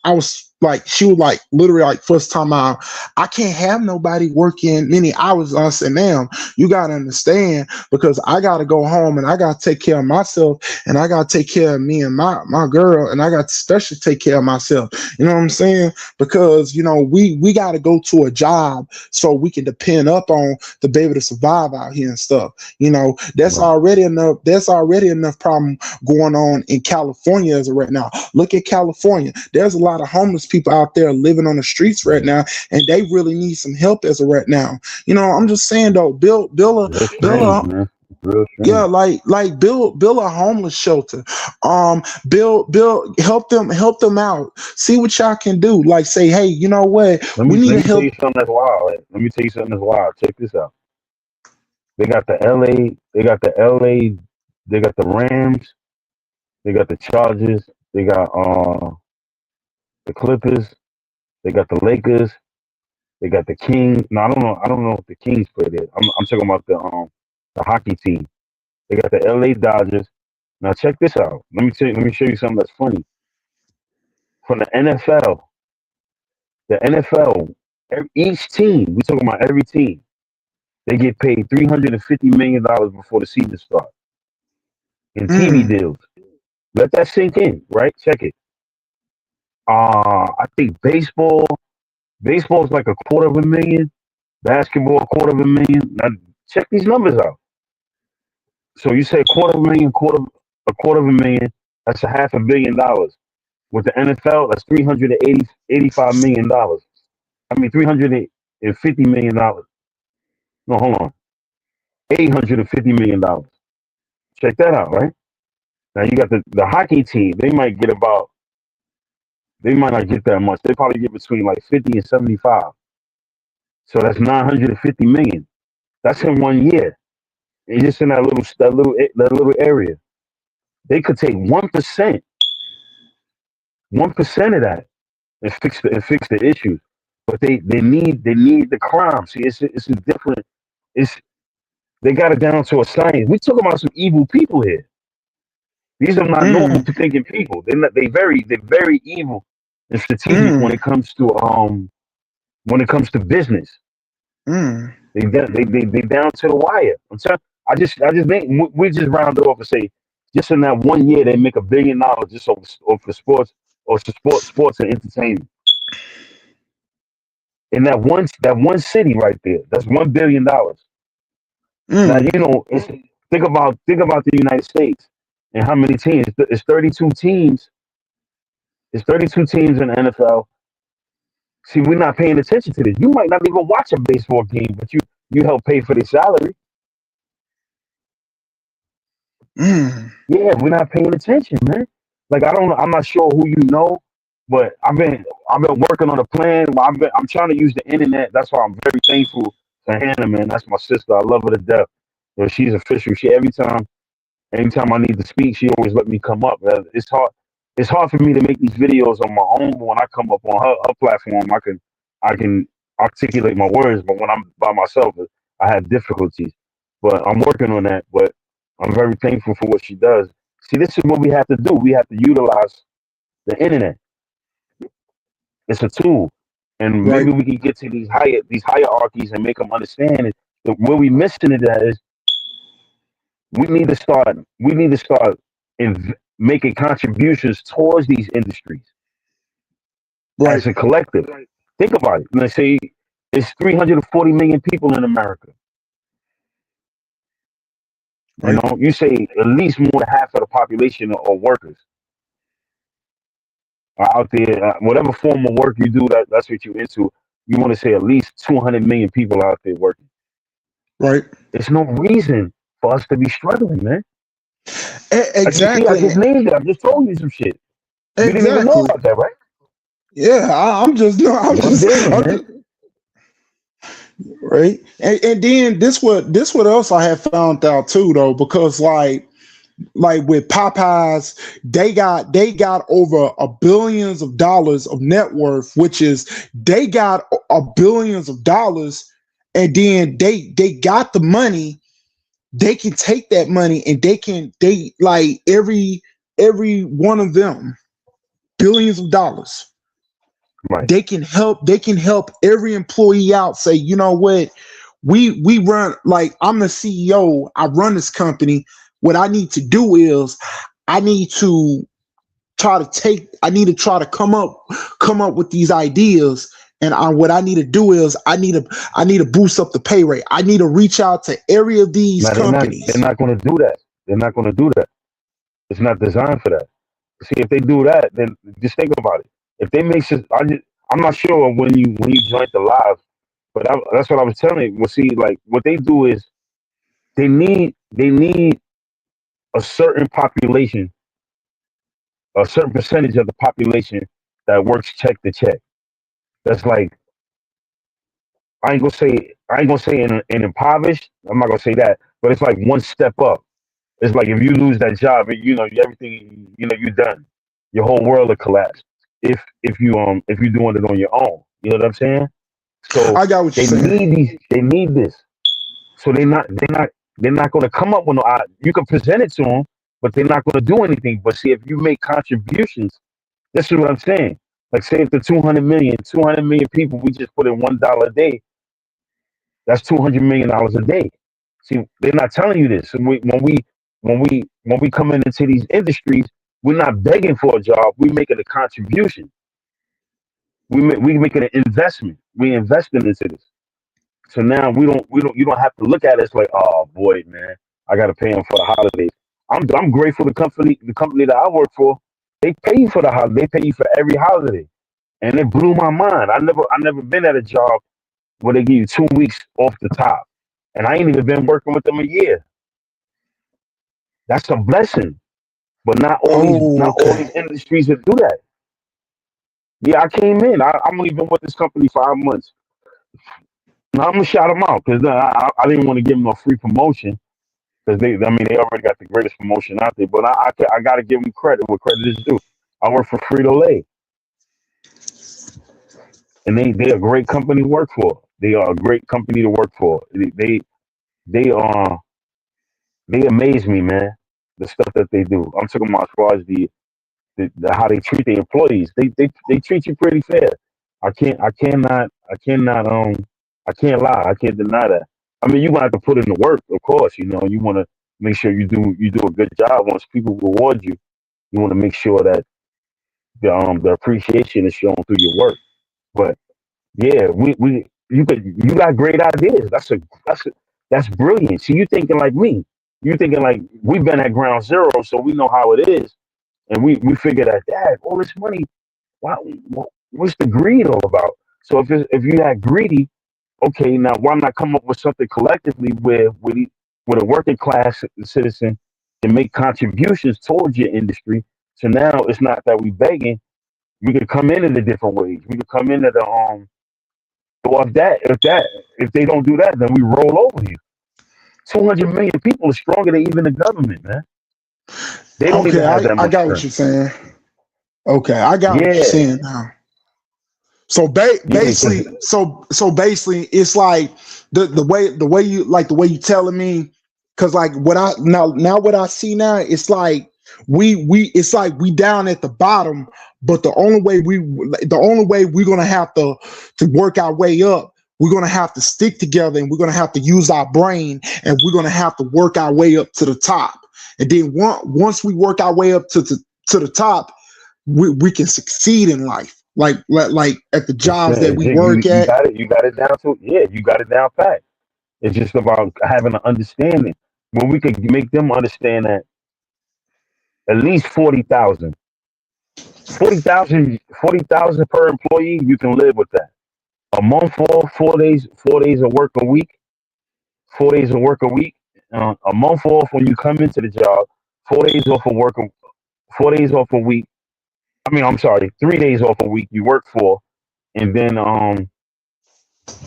I was Like she was like literally like first time out, I can't have nobody working many hours. I said, ma'am, you gotta understand because I gotta go home and I gotta take care of myself and I gotta take care of me and my girl and I got to especially take care of myself. You know what I'm saying? Because we gotta go to a job so we can depend up on the baby to survive out here and stuff. That's Right. already enough problem going on in California as of right now. Look at California. There's a lot of homeless people out there living on the streets right now, and they really need some help as of right now. I'm just saying though, That's build strange, a man. It's real yeah, strange. like build a homeless shelter. Build help them out. See what y'all can do. Like say, hey, you know what? Let We me need let to me tell help. you something that's wild. Let me tell you something that's wild. Check this out. They got the LA. They got the LA. They got the Rams. They got the Chargers. They got the Clippers. They got the Lakers. They got the Kings. No, I don't know. I don't know if the Kings play there. I'm talking about the hockey team. They got the LA Dodgers. Now check this out. Let me show you something that's funny. From the NFL, the NFL, each team, we talking about every team, they get paid $350 million before the season starts in TV Mm, deals. Let that sink in, right? Check it. I think baseball is like a quarter of a million. Basketball, a quarter of a million. Now check these numbers out. So you say quarter of a million, a quarter of a million. That's a $500 million. With the NFL, that's $385 million. I mean $350 million. No, hold on, $850 million. Check that out, right? Now you got the hockey team. They might not get that much. They probably get between like 50 and 75. So that's 950 million. That's in 1 year. And just in that little area, they could take 1% of that and fix the issues. But they need the crime. See, it's a different. It's They got it down to a science. We talking about some evil people here. These are not normal mm, thinking people. They're very evil and strategic mm, when it comes to business. mm, They down to the wire. I'm telling. I just think we just round it off and say just in that 1 year they make $1 billion just off the sports or sports and entertainment. In that one city right there, that's $1 billion. Now mm, think about the United States and how many teams. It's 32 teams. It's 32 teams in the NFL. See, we're not paying attention to this. You might not even watch a baseball game, but you help pay for their salary. mm. Yeah, we're not paying attention, man. Like I don't know. I'm not sure who you know, but I've been working on a plan. I'm trying to use the internet. That's why I'm very thankful to Hannah, man. That's my sister. I love her to death. She's official. She anytime I need to speak, she always let me come up. It's hard. It's hard for me to make these videos on my own. But when I come up on her platform, I can articulate my words. But when I'm by myself, I have difficulties. But I'm working on that. But I'm very thankful for what she does. See, this is what we have to do. We have to utilize the internet. It's a tool, and Right, maybe we can get to these hierarchies and make them understand it. Where we missing it at is we need to start making contributions towards these industries right, as a collective. Think about it. Let's say it's 340 million people in America. right, You say at least more than half of the population are workers are out there. Whatever form of work you do, that's what you're into. You want to say at least 200 million people out there working. right. There's no reason for us to be struggling, man. I Exactly, just named it. I just told you some shit. You didn't even know exactly. about that, right? Yeah, I'm just no, One billion, I'm man. just right. And then this what else I have found out too though, because like with Popeyes, they got over a billions of dollars of net worth, which is they got a billions of dollars, and then they got the money. They can take that money and they like every one of them billions of dollars. Right. They can help every employee out, say, you know what, we run, like, I'm the CEO, I run this company. What I need to do is I need to I need to try to come up with these ideas. And what I need to do is I need to boost up the pay rate. I need to reach out to every of these Now they're companies. not going to do that. They're not going to do that. It's not designed for that. See, if they do that, then just think about it. If they make sure, I'm not sure when you joined the live, but that's what I was telling you. Well, see, like what they do is they need a certain population, a certain percentage of the population that works check to check. That's like I ain't gonna say in impoverished. I'm not gonna say that, but it's like one step up. It's like if you lose that job, everything, you're done. Your whole world will collapse if you're doing it on your own. You know what I'm saying? So I got what you're they saying. need they need this. So they're not going to come up with no. You can present it to them, but they're not going to do anything. But see, if you make contributions, this is what I'm saying. Like say if the 200 million people, we just put in $1 a day, that's $200 million a day. See, they're not telling you this. And when we come into these industries, we're not begging for a job. We're making a contribution. We making an investment. We investing into this. So now you don't have to look at it as like, oh boy, man, I got to pay them for the holidays. I'm grateful the company that I work for, they pay you for the holiday. They pay you for every holiday, and it blew my mind. I never been at a job where they give you 2 weeks off the top, and I ain't even been working with them a year. That's a blessing. But Oh, not all okay. these industries that do that. Yeah, I came in. I'm only been with this company 5 months. Now I'm gonna shout them out because I didn't want to give them a free promotion because they already got the greatest promotion out there. But I got to give them credit where credit is due. I work for Frito Lay, and they a great company to work for. They are a great company to work for. They are they amaze me, man. The stuff that they do. I'm talking about as far as the how they treat their employees. They treat you pretty fair. I can't lie. I can't deny that. I mean, you gonna have to put in the work, of course. You want to make sure you do a good job. Once people reward you, you want to make sure that the appreciation is shown through your work. But yeah, we you got great ideas. That's brilliant. See, you thinking like me. You thinking like we've been at ground zero, so we know how it is, and we figured that, Dad, all this money, why, what's the greed all about? So if you that greedy, okay, now why not come up with something collectively where with a working class citizen can make contributions towards your industry? So now it's not that we begging. We could come in the different ways. We could come in at the Well, if they don't do that, then we roll over you. 200 million people are stronger than even the government, man. They don't even Okay, have that I much got what strength. you're saying. Okay, I got what you're Yeah, saying now. So yeah, because basically, it's like the way you telling me, because like what I now what I see now, it's like it's like we down at the bottom, but the only way we're gonna have to work our way up. We're gonna have to stick together, and we're gonna have to use our brain, and we're gonna have to work our way up to the top. And then once we work our way up to the top, we can succeed in life, like at the jobs that we you work at. you got it down to yeah, you got it down pat. It's just about having an understanding. When we could make them understand that at least 40,000 per employee, you can live with that. A month off, 4 days of work a week, 4 days of work a week. A month off when you come into the job, 4 days off of work, 4 days off a week. I mean, I'm sorry, 3 days off a week you work for, and then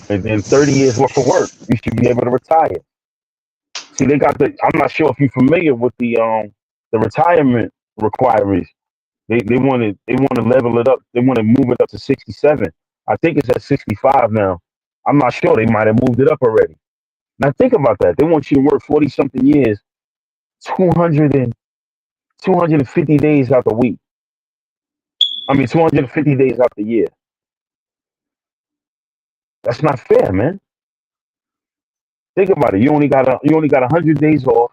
30 years worth of work. You should be able to retire. See, they got the. I'm not sure if you're familiar with the retirement requirements. They want to level it up. They want to move it up to 67. I think it's at 65 now. I'm not sure. They might have moved it up already. Now think about that. They want you to work 40 something years, 200 and 250 days out the week. I mean, 250 days out the year. That's not fair, man. Think about it. You only got 100 days off,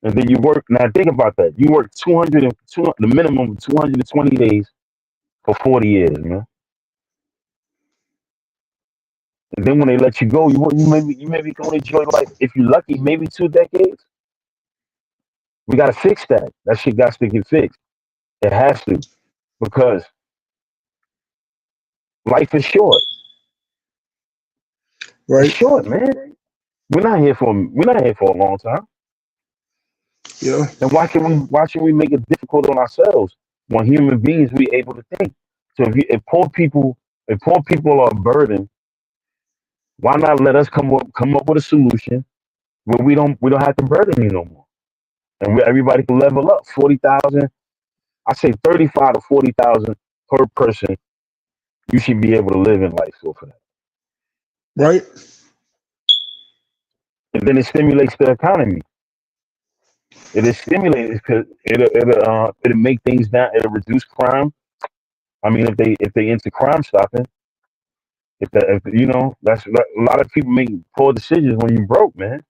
and then you work. Now think about that. You work 200 the minimum of 220 days for 40 years, man. And then when they let you go, you maybe can only enjoy life if you're lucky, maybe 2 decades. We gotta fix that. That shit got to get fixed. It has to because life is short. It's Right. short, man. We're not here for a long time. Yeah. Then why should we make it difficult on ourselves when human beings we able to think? So if poor people are a burden, why not let us come up with a solution where we don't have to burden you no more, and everybody can level up. 40,000, I say 35 to 40,000 per person. You should be able to live in life for that, Right. and then it stimulates the economy. It is stimulated because it'll make things down. It'll reduce crime. I mean, if they into crime stopping, if you know a lot of people make poor decisions when you broke, man.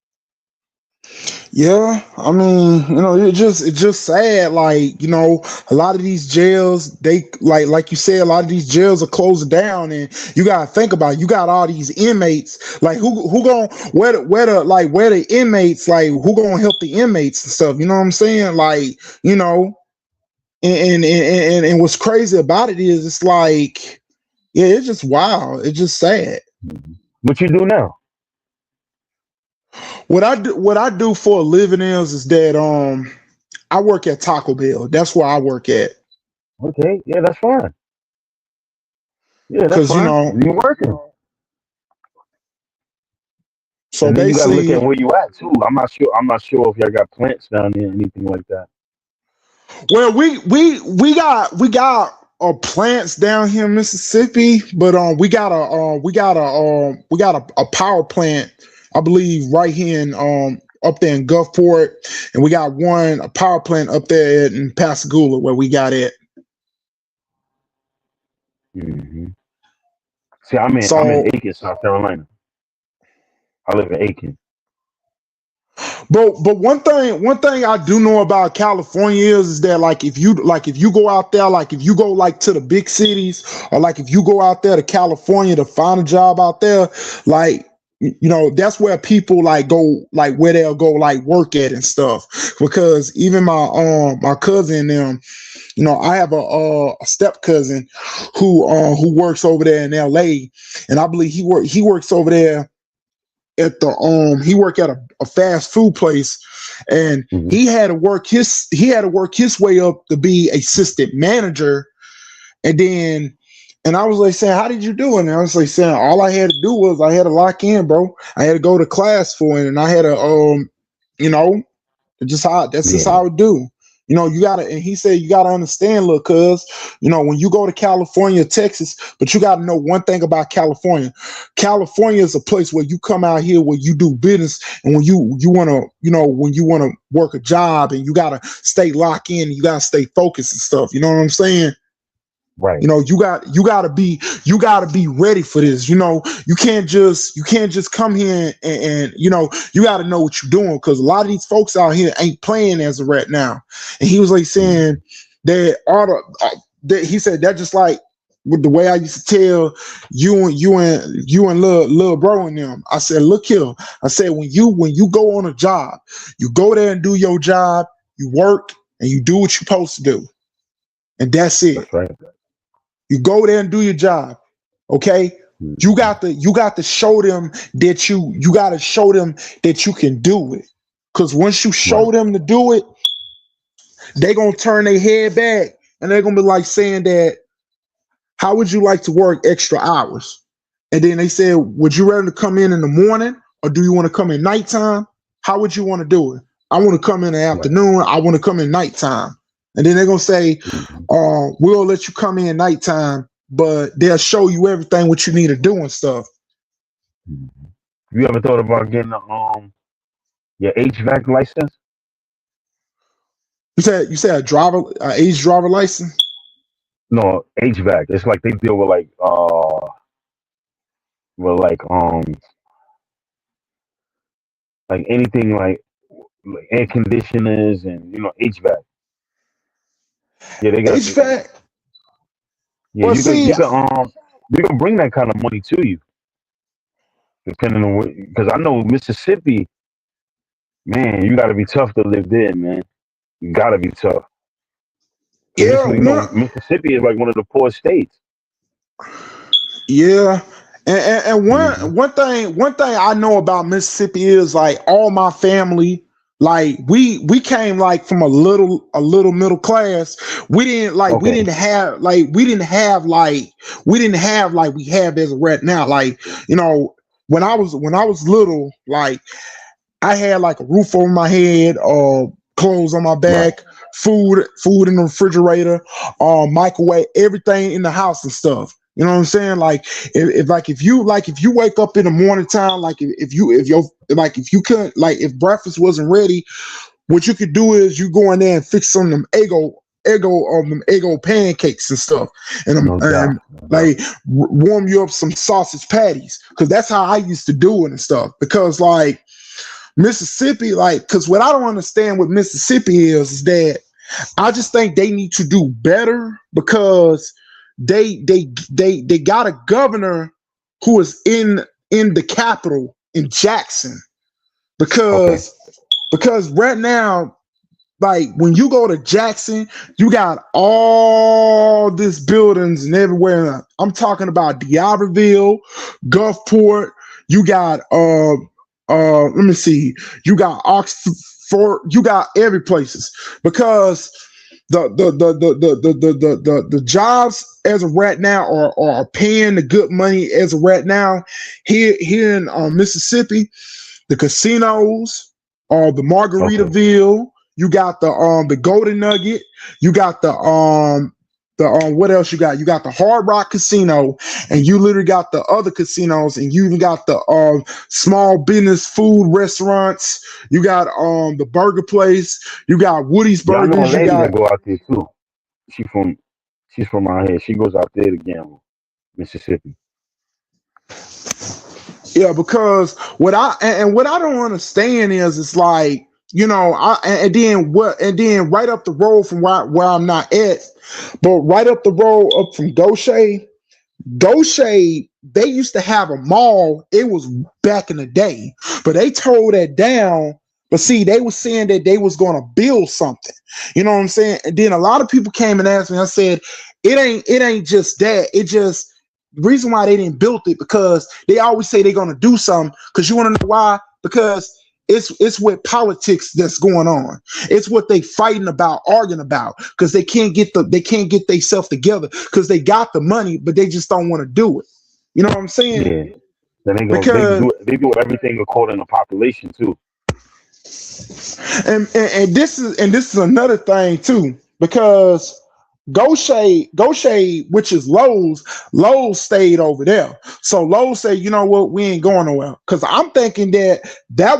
Yeah, I mean, it's just sad. Like, a lot of these jails, they like you said, a lot of these jails are closing down, and you gotta think about it. You got all these inmates. Like, who going where the inmates, like, who gonna help the inmates and stuff? You know what I'm saying? Like, and what's crazy about it is it's like, yeah, it's just wild. It's just sad. What you do now? What I do for a living is that I work at Taco Bell. That's where I work at. Okay, yeah, that's fine. Yeah, that's Cause fine. You're working, so and then you got to look at basically, where you at too. I'm not sure if y'all got plants down there, or anything like that. well, we got plants down here in Mississippi, but we got a power plant, I believe, right here in up there in Gulfport, and we got a power plant up there in Pascagoula where we got it. Hmm. See, I'm in So, Aiken, South Carolina. I live in Aiken. but one thing I do know about California is that, like, if you go out there, like if you go like to the big cities, or like if you go out there to California to find a job out there, like, that's where people like go, like where they'll go like work at and stuff. Because even my cousin, them, I have a step cousin who works over there in L.A., and I believe he works over there at he worked at a fast food place, and Hmm. he had to work his way up to be assistant manager. And I was like saying, how did you do it? And I was like saying, all I had to do was I had to lock in, bro. I had to go to class for it, and I had to you know that's just Yeah, how I do. You gotta, and he said, you gotta understand, look, cuz, when you go to California, Texas, but you gotta know one thing about California. California is a place where you come out here where you do business, and when you wanna, when you wanna work a job, and you gotta stay locked in, you gotta stay focused and stuff. You know what I'm saying? right. You gotta be ready for this. You can't just come here, and you gotta know what you're doing, because a lot of these folks out here ain't playing as of right now. And he was like saying Mhm. that that he said that just like with the way I used to tell you and little bro and them. I said, look here. I said, when you go on a job, you go there and do your job, you work, and you do what you're supposed to do, and that's it. That's right. You go there and do your job. Okay. You Mhm. got to you got to show them that you got to show them that you can do it. Because once you show Right. them to do it, they're gonna turn their head back, and they're gonna be like saying that, how would you like to work extra hours? And then they said, would you rather come in the morning, or do you want to come in nighttime? How would you want to do it? I want to come in the Right. afternoon. I want to come in nighttime. And then they're gonna say, Mhm. we'll let you come in nighttime, but they'll show you everything what you need to do and stuff. Mhm. You ever thought about getting your HVAC license? You said age driver license. No, HVAC. It's like they deal with like but like anything like air conditioners and HVAC. Yeah, they got. HVAC. Yeah, Well, see, you can bring that kind of money to you, depending on what. Because I know Mississippi, man, you got to be tough to live there, man. You got to be tough. Because yeah, Mississippi is like one of the poor states. yeah. And Hmm. one thing I know about Mississippi is like all my family, like we came like from a little middle class. We Okay. didn't have like we didn't have like we have as of right now. Like, when I was little, like I had like a roof over my head, clothes on my Right. back, food in the refrigerator, microwave, everything in the house and stuff. You know what I'm saying? Like, if you wake up in the morning time, like if you couldn't, like if breakfast wasn't ready, what you could do is you go in there and fix some of them Eggo pancakes and stuff, No and doubt. No doubt. like warm you up some sausage patties, because that's how I used to do it and stuff. Because like Mississippi, like, because what I don't understand with Mississippi is that I just think they need to do better, because they got a governor who is in the capital in Jackson, Okay. because right now, like when you go to Jackson, you got all these buildings and everywhere. I'm talking about D'Iberville, Gulfport. You got let me see. You got Oxford. You got every places, because the jobs as of right now are paying the good money as of right now here in Mississippi. The casinos, the Okay. Margaritaville. You got the Golden Nugget. You got the what else you got? You got the Hard Rock Casino, and you literally got the other casinos, and you even got the small business food restaurants. You got the burger place. You got Woody's Yeah, I know a Burgers. You lady that got go out there too. She from she's from out here. She goes out there to gamble, Mississippi. Yeah, because what I don't understand is it's like, and then right up the road from where I'm not at, but right up the road up from Goshen, they used to have a mall. It was back in the day, but they tore that down. But see, they were saying that they was going to build something. You know what I'm saying? And then a lot of people came and asked me. I said, it ain't just that. It just the reason why they didn't build it, because they always say they're going to do something. Because you want to know why? Because it's what politics that's going on. It's what they fighting about, arguing about, because they can't get themselves together, because they got the money, but they just don't want to do it. You know what I'm saying? Yeah. Then Because they do everything according to population too. and this is another thing too, because Goshen, which is Lowe's stayed over there. So Lowe's said, you know what, we ain't going nowhere. Because I'm thinking that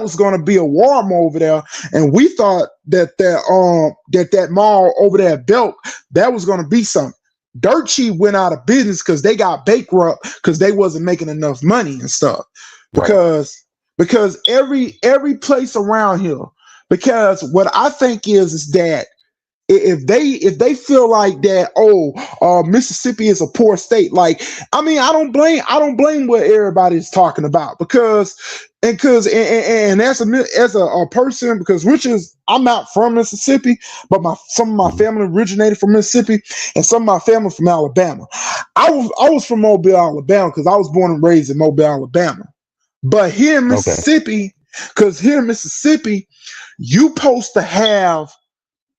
was going to be a Walmart over there, and we thought that mall over there at Belk, that was going to be something. Dirt Cheap went out of business because they got bankrupt because they wasn't making enough money and stuff. Right. Because every place around here, because what I think is that if they feel like that, Mississippi is a poor state, like, I mean, I don't blame what everybody's talking about, and as a person, because which is, I'm not from Mississippi, but some of my Hmm. family originated from Mississippi, and some of my family from Alabama. I was from Mobile, Alabama, because I was born and raised in Mobile, Alabama. But Okay. here in Mississippi, you supposed to have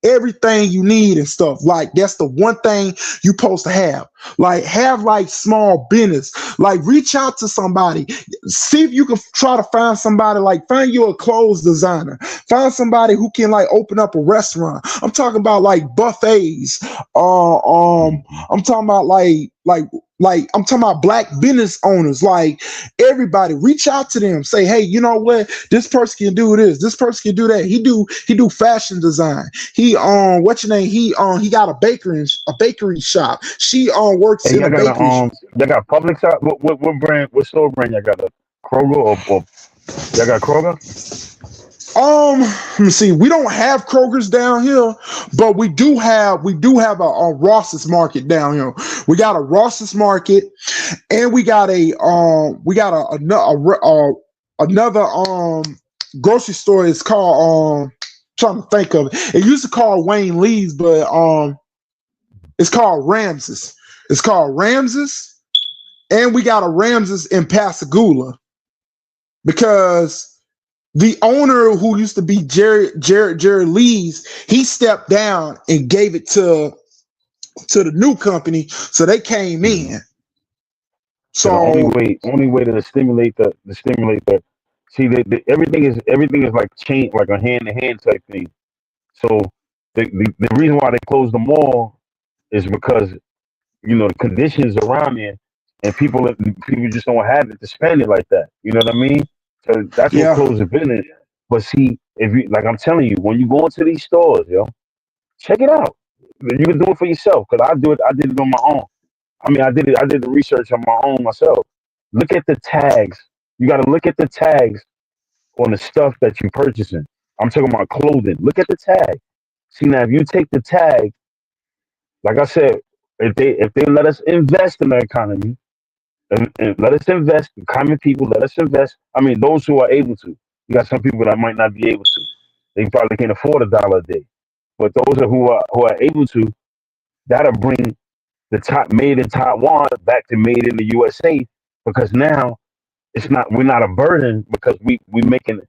everything you need and stuff. Like, that's the one thing you supposed to have. Like, have like small business. Like, reach out to somebody. See if you can try to find somebody. Like, find you a clothes designer. Find somebody who can like open up a restaurant. I'm talking about like buffets. Hmm. I'm talking about like Like I'm talking about black business owners. Like everybody, reach out to them. Say, hey, you know what? This person can do this. This person can do that. He do fashion design. He what's your name? He got a bakery shop. She works Hey, in a y'all got a bakery. y'all got Publix out. What brand? What store brand? Y'all got a Kroger or y'all got Kroger? Let me see. We don't have Kroger's down here, but we do have a Ross's Market down here. We got a Ross's Market, and we got another grocery store. It's called trying to think of it. It used to call Wayne Lee's, but it's called Ramses. It's called Ramses, and we got a Ramses in Pascagoula because the owner who used to be Jared Lee's, he stepped down and gave it to the new company, so they came Mm-hmm. in. So the So only way to stimulate the see everything is like chain like a hand to hand type thing. So the reason why they closed the mall is because the conditions around there and people just don't have it to spend it like that. You know what I mean? So that's what yeah, closed the business. But see, if you like I'm telling you, when you go into these stores, check it out. You can do it for yourself because I did it on my own. I mean, I did the research on my own myself. Look at the tags. You got to look at the tags on the stuff that you're purchasing. I'm talking about clothing. Look at the tag. See now, if you take the tag, like I said, if they let us invest in the economy and let us invest, the common people let us invest. I mean, those who are able to. You got some people that might not be able to. They probably can't afford $1 a day. But those who are able to, that'll bring the top made in Taiwan back to made in the USA because now it's not we're not a burden because we making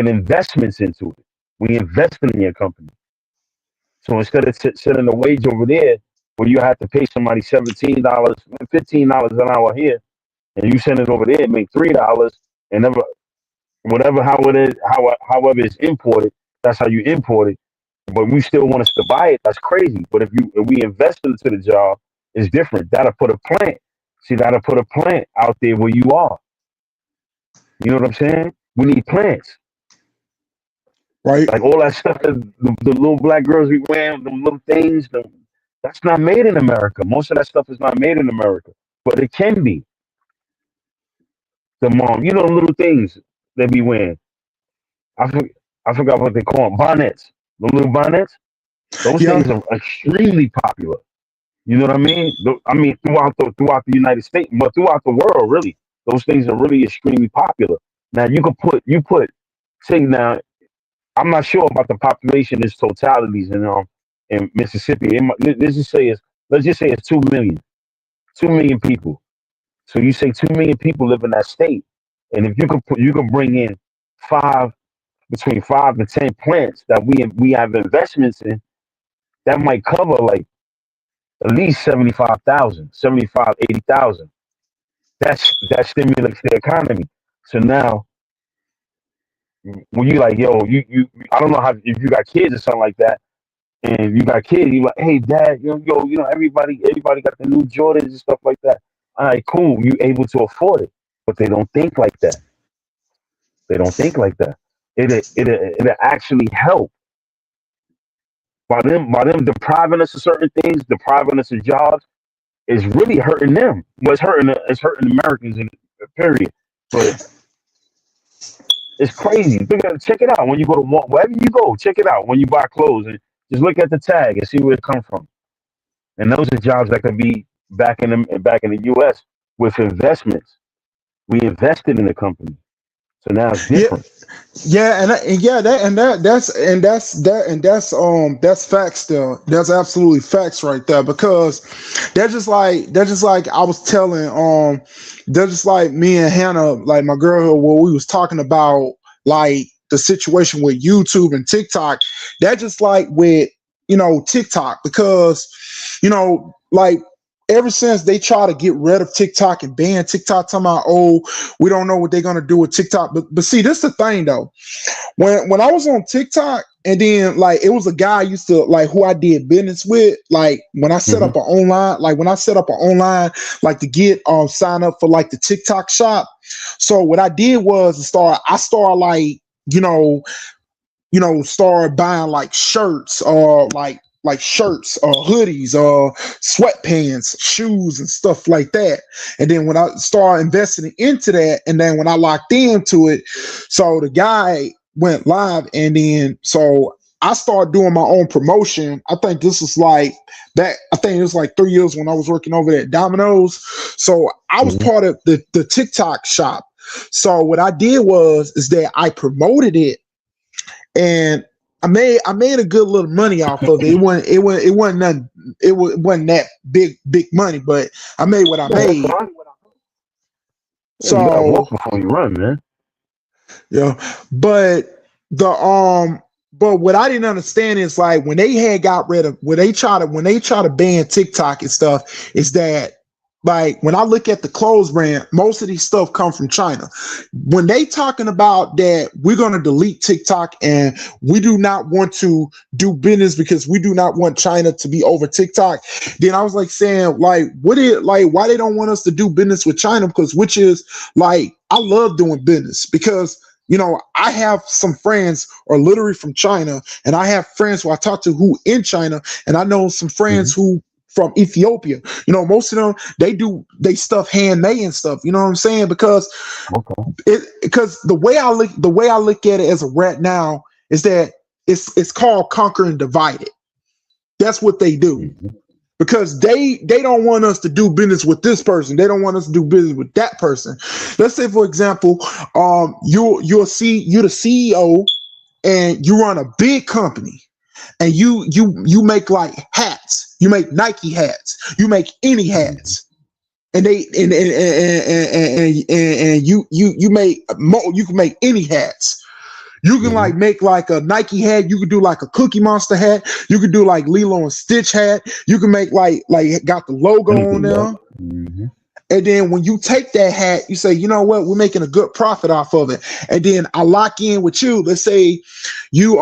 investments into it. We investing in your company. So instead of sending the wage over there where you have to pay somebody $17, $15 an hour here, and you send it over there and make $3 and never whatever how it is however it's imported, that's how you import it. But we still want us to buy it. That's crazy. But if we invest into the job, it's different. That'll put a plant. See, that'll put a plant out there where you are. You know what I'm saying? We need plants. right. Like all that stuff that the little black girls be wearing, the little things, that's not made in America. Most of that stuff is not made in America. But it can be. The mom, the little things they be wearing. I, for, I forgot what they call them. Bonnets. The little bonnets. Those Yeah, things are extremely popular. You know what I mean? I mean, throughout the United States, but throughout the world, really, those things are really extremely popular. Now you put say now, I'm not sure about the population its totalities in Mississippi. Let's just say it's 2 million, 2 million people. So you say 2 million people live in that state, and if you can bring in five between 5 and 10 plants that we have investments in, that might cover like at least 75,000, 75, 80,000. That stimulates the economy. So now, when you like, yo, I don't know how if you got kids or something like that, and you got kids, you like, hey, dad, everybody got the new Jordans and stuff like that. All right, cool, you able to afford it, but they don't think like that. They don't think like that. It actually help by them depriving us of certain things, depriving us of jobs is really hurting them. Well, it's hurting Americans in period. But it's crazy. Check it out when you go to wherever you go. Check it out when you buy clothes and just look at the tag and see where it comes from. And those are jobs that could be back in the U.S. with investments. We invested in the company, so now it's yeah, different. yeah, and yeah, that's facts there. That's absolutely facts right there because that's just like I was telling that's just like me and Hannah, like my girl, where we was talking about like the situation with YouTube and TikTok. That just like with TikTok because like ever since they try to get rid of TikTok and ban TikTok, talking about, oh, we don't know what they're gonna do with TikTok. But see, this is the thing though. When I was on TikTok, and then like it was a guy I used to like who I did business with. Like when I set Mm-hmm. up an online, like to get sign up for like the TikTok shop. So what I did was I started like, start buying like shirts or like shirts or hoodies or sweatpants, shoes and stuff like that. And then when I started investing into that, and then when I locked into it, so the guy went live, and then so I started doing my own promotion. I think this was like that. I think it was like 3 years when I was working over there at Domino's. So I was Mm-hmm. part of the TikTok shop. So what I did is that I promoted it, and I made a good little money off of it. It wasn't nothing, wasn't that big money, but I made what I Yeah, that's made. fine. Yeah, you gotta So walk before you run, man. yeah, but but what I didn't understand is like when they had got rid of when they try to ban TikTok and stuff, is that like when I look at the clothes brand, most of these stuff come from China. When they talking about that we're gonna delete TikTok and we do not want to do business because we do not want China to be over TikTok, then I was like saying like why they don't want us to do business with China, because which is like I love doing business because I have some friends are literally from China, and I have friends who I talk to who in China, and I know some friends Mm-hmm. who from Ethiopia. Most of them they stuff handmade and stuff. You know what I'm saying? Because Okay. the way I look at it as a rat now is that it's called conquer and divide it. That's what they do. Mm-hmm. Because they don't want us to do business with this person. They don't want us to do business with that person. Let's say, for example, you're the CEO and you run a big company, and you make like hats. You make Nike hats. You make any hats, and they and you you can make any hats. You can Mm-hmm. like make like a Nike hat. You could do like a Cookie Monster hat. You could do like Lilo and Stitch hat. You can make like got the logo on Anything, there. bro. Mm-hmm. And then when you take that hat, you say, you know what, we're making a good profit off of it. And then I lock in with you. Let's say you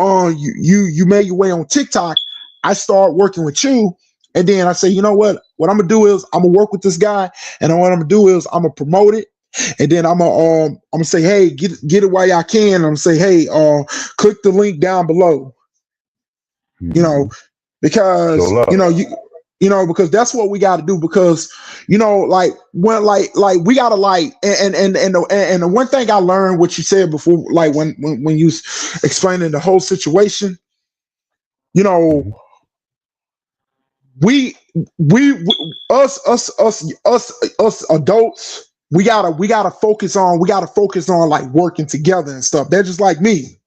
made your way on TikTok. I start working with you. And then I say, you know what I'm gonna do is I'm gonna work with this guy, and what I'm gonna do is I'm gonna promote it. And then I'm gonna say, hey, get it while y'all can. I'm gonna say, hey, click the link down below. Mm-hmm. Show Because love. because that's what we got to do. Because like when like we gotta like and the one thing I learned, what you said before, like when you explaining the whole situation, you know, Mm-hmm. we us adults, we gotta focus on like working together and stuff. They're just like me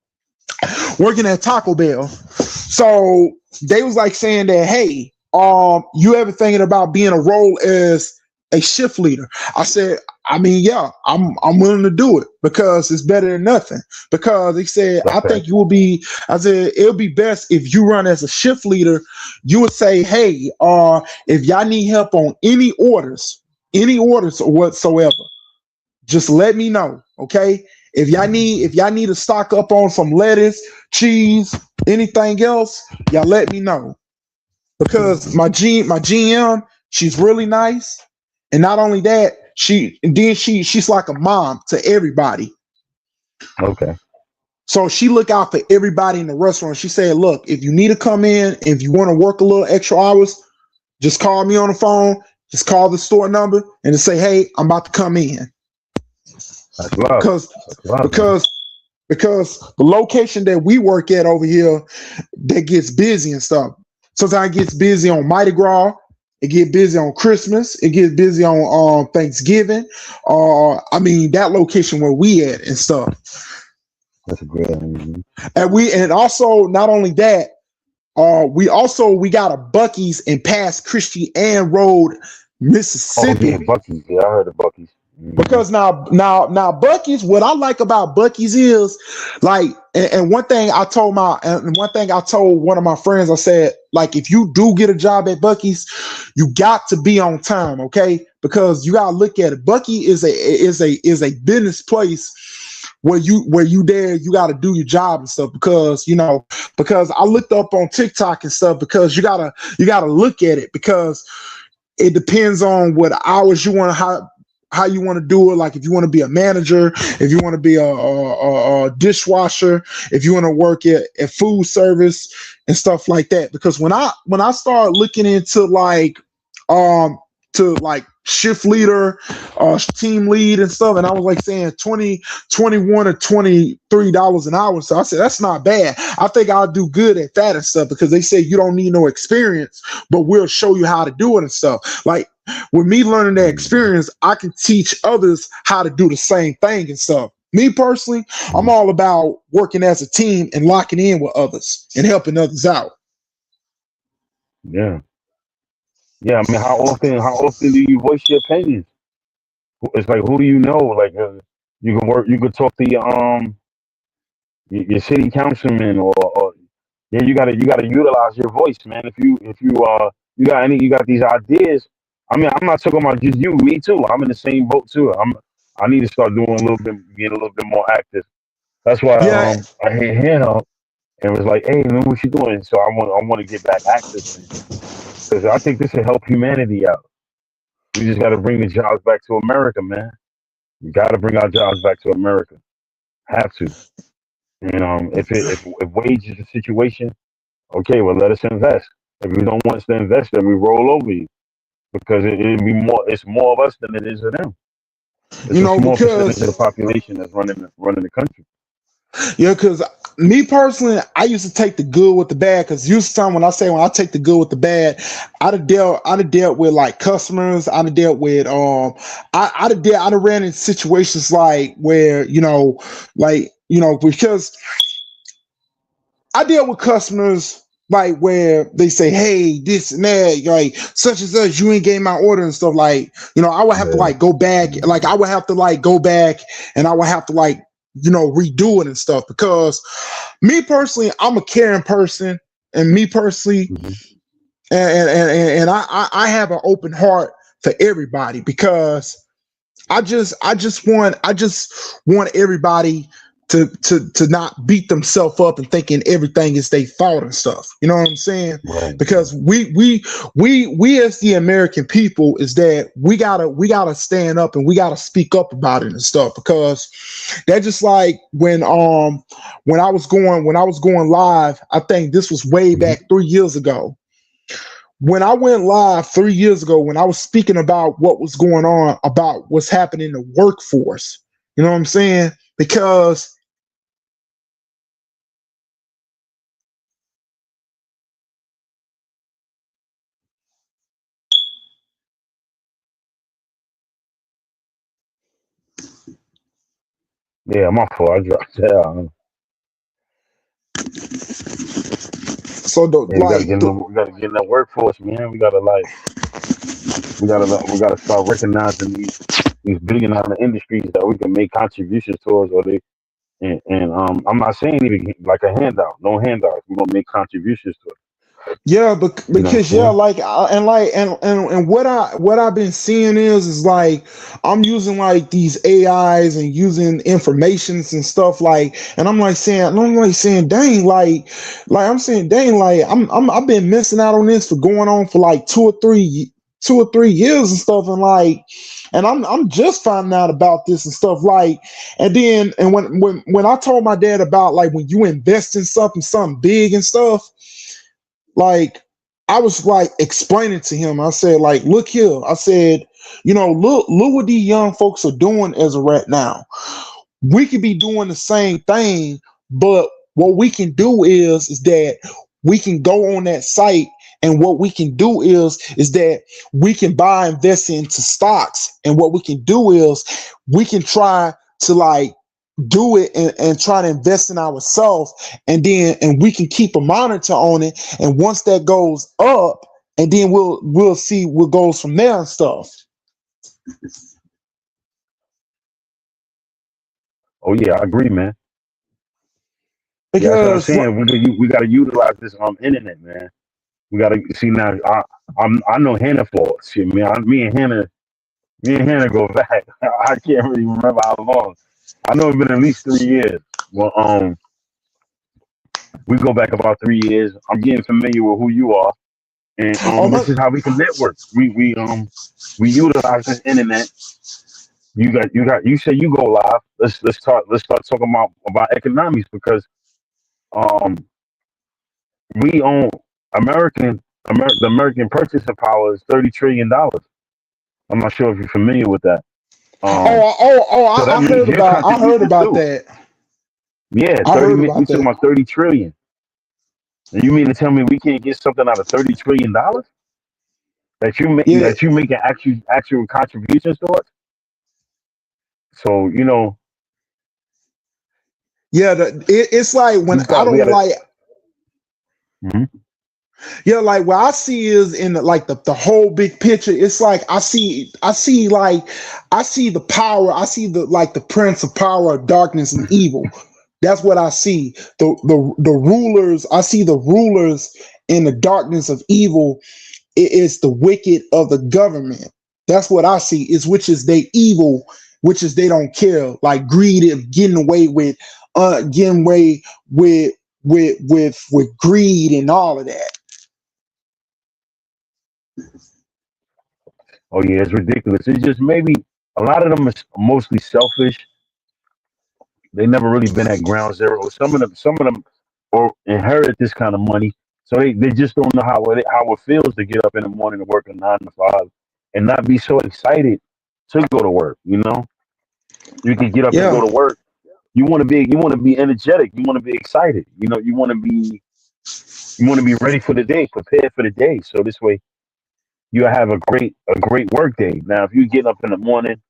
working at Taco Bell. So they was like saying that, hey, you ever thinking about being a role as a shift leader? I said, I mean, yeah, I'm willing to do it because it's better than nothing. Because he said, I Okay. think you will be. I said, it'll be best if you run as a shift leader. You would say, hey, if y'all need help on any orders or whatsoever, just let me know, okay? If y'all need to stock up on some lettuce, cheese, anything else, y'all let me know. Because my GM, she's really nice, and not only that, she's like a mom to everybody. Okay. So she look out for everybody in the restaurant. She said, look, if you need to come in, if you want to work a little extra hours, just call me on the phone. Just call the store number and just say, hey, I'm about to come in. That's love. Because That's love, man. because because the location that we work at over here, that gets busy and stuff. Sometimes it gets busy on Mardi Gras. It get busy on Christmas. It gets busy on Thanksgiving. I mean that location where we at and stuff. That's a great. Mm-hmm. And also not only that, we got a Bucky's in past Christian Road, Oh yeah, Mississippi. Bucky's. Yeah, I heard of Bucky's. Mm-hmm. Because now Bucky's, what I like about Bucky's is like, and one thing I told one of my friends, I said, like, if you do get a job at Bucky's, you got to be on time, okay? Because you gotta look at it. Bucky is a business place where you there, you got to do your job and stuff, because because I looked up on TikTok and stuff, because you gotta look at it, because it depends on what hours you want to, how you want to do it. Like if you want to be a manager, if you want to be a dishwasher, if you want to work at food service and stuff like that. Because when I started looking into um shift leader, team lead and stuff, and I was like saying 20, 21 or $23 an hour. So I said, that's not bad. I think I'll do good at that and stuff, because they say you don't need no experience, but we'll show you how to do it and stuff. Like with me learning that experience, I can teach others how to do the same thing and stuff. Me personally, I'm all about working as a team and locking in with others and helping others out. Yeah. Yeah. I mean, how often do you voice your opinions? It's like, who do you know? Like, you can work, you could talk to your city councilman, or yeah, you gotta utilize your voice, man. You got these ideas. I mean, I'm not talking about just you, me too. I'm in the same boat too. I need to start doing a little bit, being a little bit more active. That's why Yeah, I hit him and was like, hey man, what you doing? So I want to get back active, man, because I think this will help humanity out. We just got to bring the jobs back to America, man. We got to bring our jobs back to America. Have to. And if wage is a situation, okay, well let us invest. If you don't want us to invest, then we roll over you, because it'll be more. It's more of us than it is of them. It's a small percentage of the because population that's running the country. yeah, because me personally, I used to take the good with the bad. Because usually, time when I take the good with the bad, I'd have dealt with like customers. I'd have dealt with I'd have ran in situations like where because I deal with customers like where they say, "Hey, this and that, like such and such, you ain't gave my order and stuff." Like, I would have to Yeah. like go back, like I would have to like go back, and I would have to like redo it and stuff. Because me personally, I'm a caring person, and me personally, Hmm. and I have an open heart for everybody, because I just want everybody to not beat themselves up and thinking everything is their fault and stuff. You know what I'm saying? Right. Because we as the American people is that we gotta stand up and we gotta speak up about it and stuff. Because that just like when I was going live, I think this was way Hmm. back 3 years ago. When I went live 3 years ago, when I was speaking about what was going on, about what's happening in the workforce, you know what I'm saying? Because Yeah, my fault. I dropped that. so the Yeah, like the we gotta get in the workforce, man. We gotta start recognizing these billion-dollar industries that we can make contributions towards, or they and I'm not saying even like a handout, no handouts. We're gonna make contributions to it. Yeah, but You know what because I'm saying? and what I've been seeing is like I'm using like these AIs and using informations and stuff like, and I'm like saying, dang, I'm saying, dang, like I've been missing out on this for going on for like 2 or 3 years and stuff, and like, and I'm just finding out about this and stuff like, and then and when I told my dad about like when you invest in something big and stuff, like I was like explaining to him. I said, like, look here. I said, look what these young folks are doing as of right now. We could be doing the same thing, but what we can do is that we can go on that site, and what we can do is that we can buy, invest into stocks, and what we can do is we can try to like do it and try to invest in ourselves, and we can keep a monitor on it, and once that goes up, and then we'll see what goes from there and stuff. Oh yeah, I agree, man. Yeah, that's what I'm because saying. We got to utilize this internet, man. We got to see now. I know Hannah for shit, man. Me and Hannah go back. I can't really remember how long. I know it's been at least 3 years. Well, we go back about 3 years. I'm getting familiar with who you are, and oh my, this is how we can network. We utilize this internet. You say you go live. Let's start talking about economics because um we own the American purchasing power is $30 trillion. I'm not sure if you're familiar with that. Um, so that means your I heard contributions about too. that. Yeah, I heard we about talking that. about 30 trillion. And you mean to tell me we can't get something out of $30 trillion Yeah, that you making actual contributions towards? So yeah. It's like when I we don't gotta. like. Mhm. Yeah, like what I see is in like the whole big picture. It's like I see the power. I see the like the prince of power of darkness and evil. That's what I see. The rulers. I see the rulers in the darkness of evil. It's the wicked of the government. That's what I see. Is which is they evil, which is they don't care. Like greed of getting away with greed and all of that. Oh yeah, it's ridiculous. It's just maybe a lot of them is mostly selfish. They never really been at ground zero. Some of them or inherit this kind of money, so they just don't know how it feels to get up in the morning and work a 9 to 5 and not be so excited to go to work. You can get up and go Yeah. to work. You want to be energetic. You want to be excited. You want to be ready for the day, prepared for the day. So this way you have a great work day. Now, if you get up in the morning,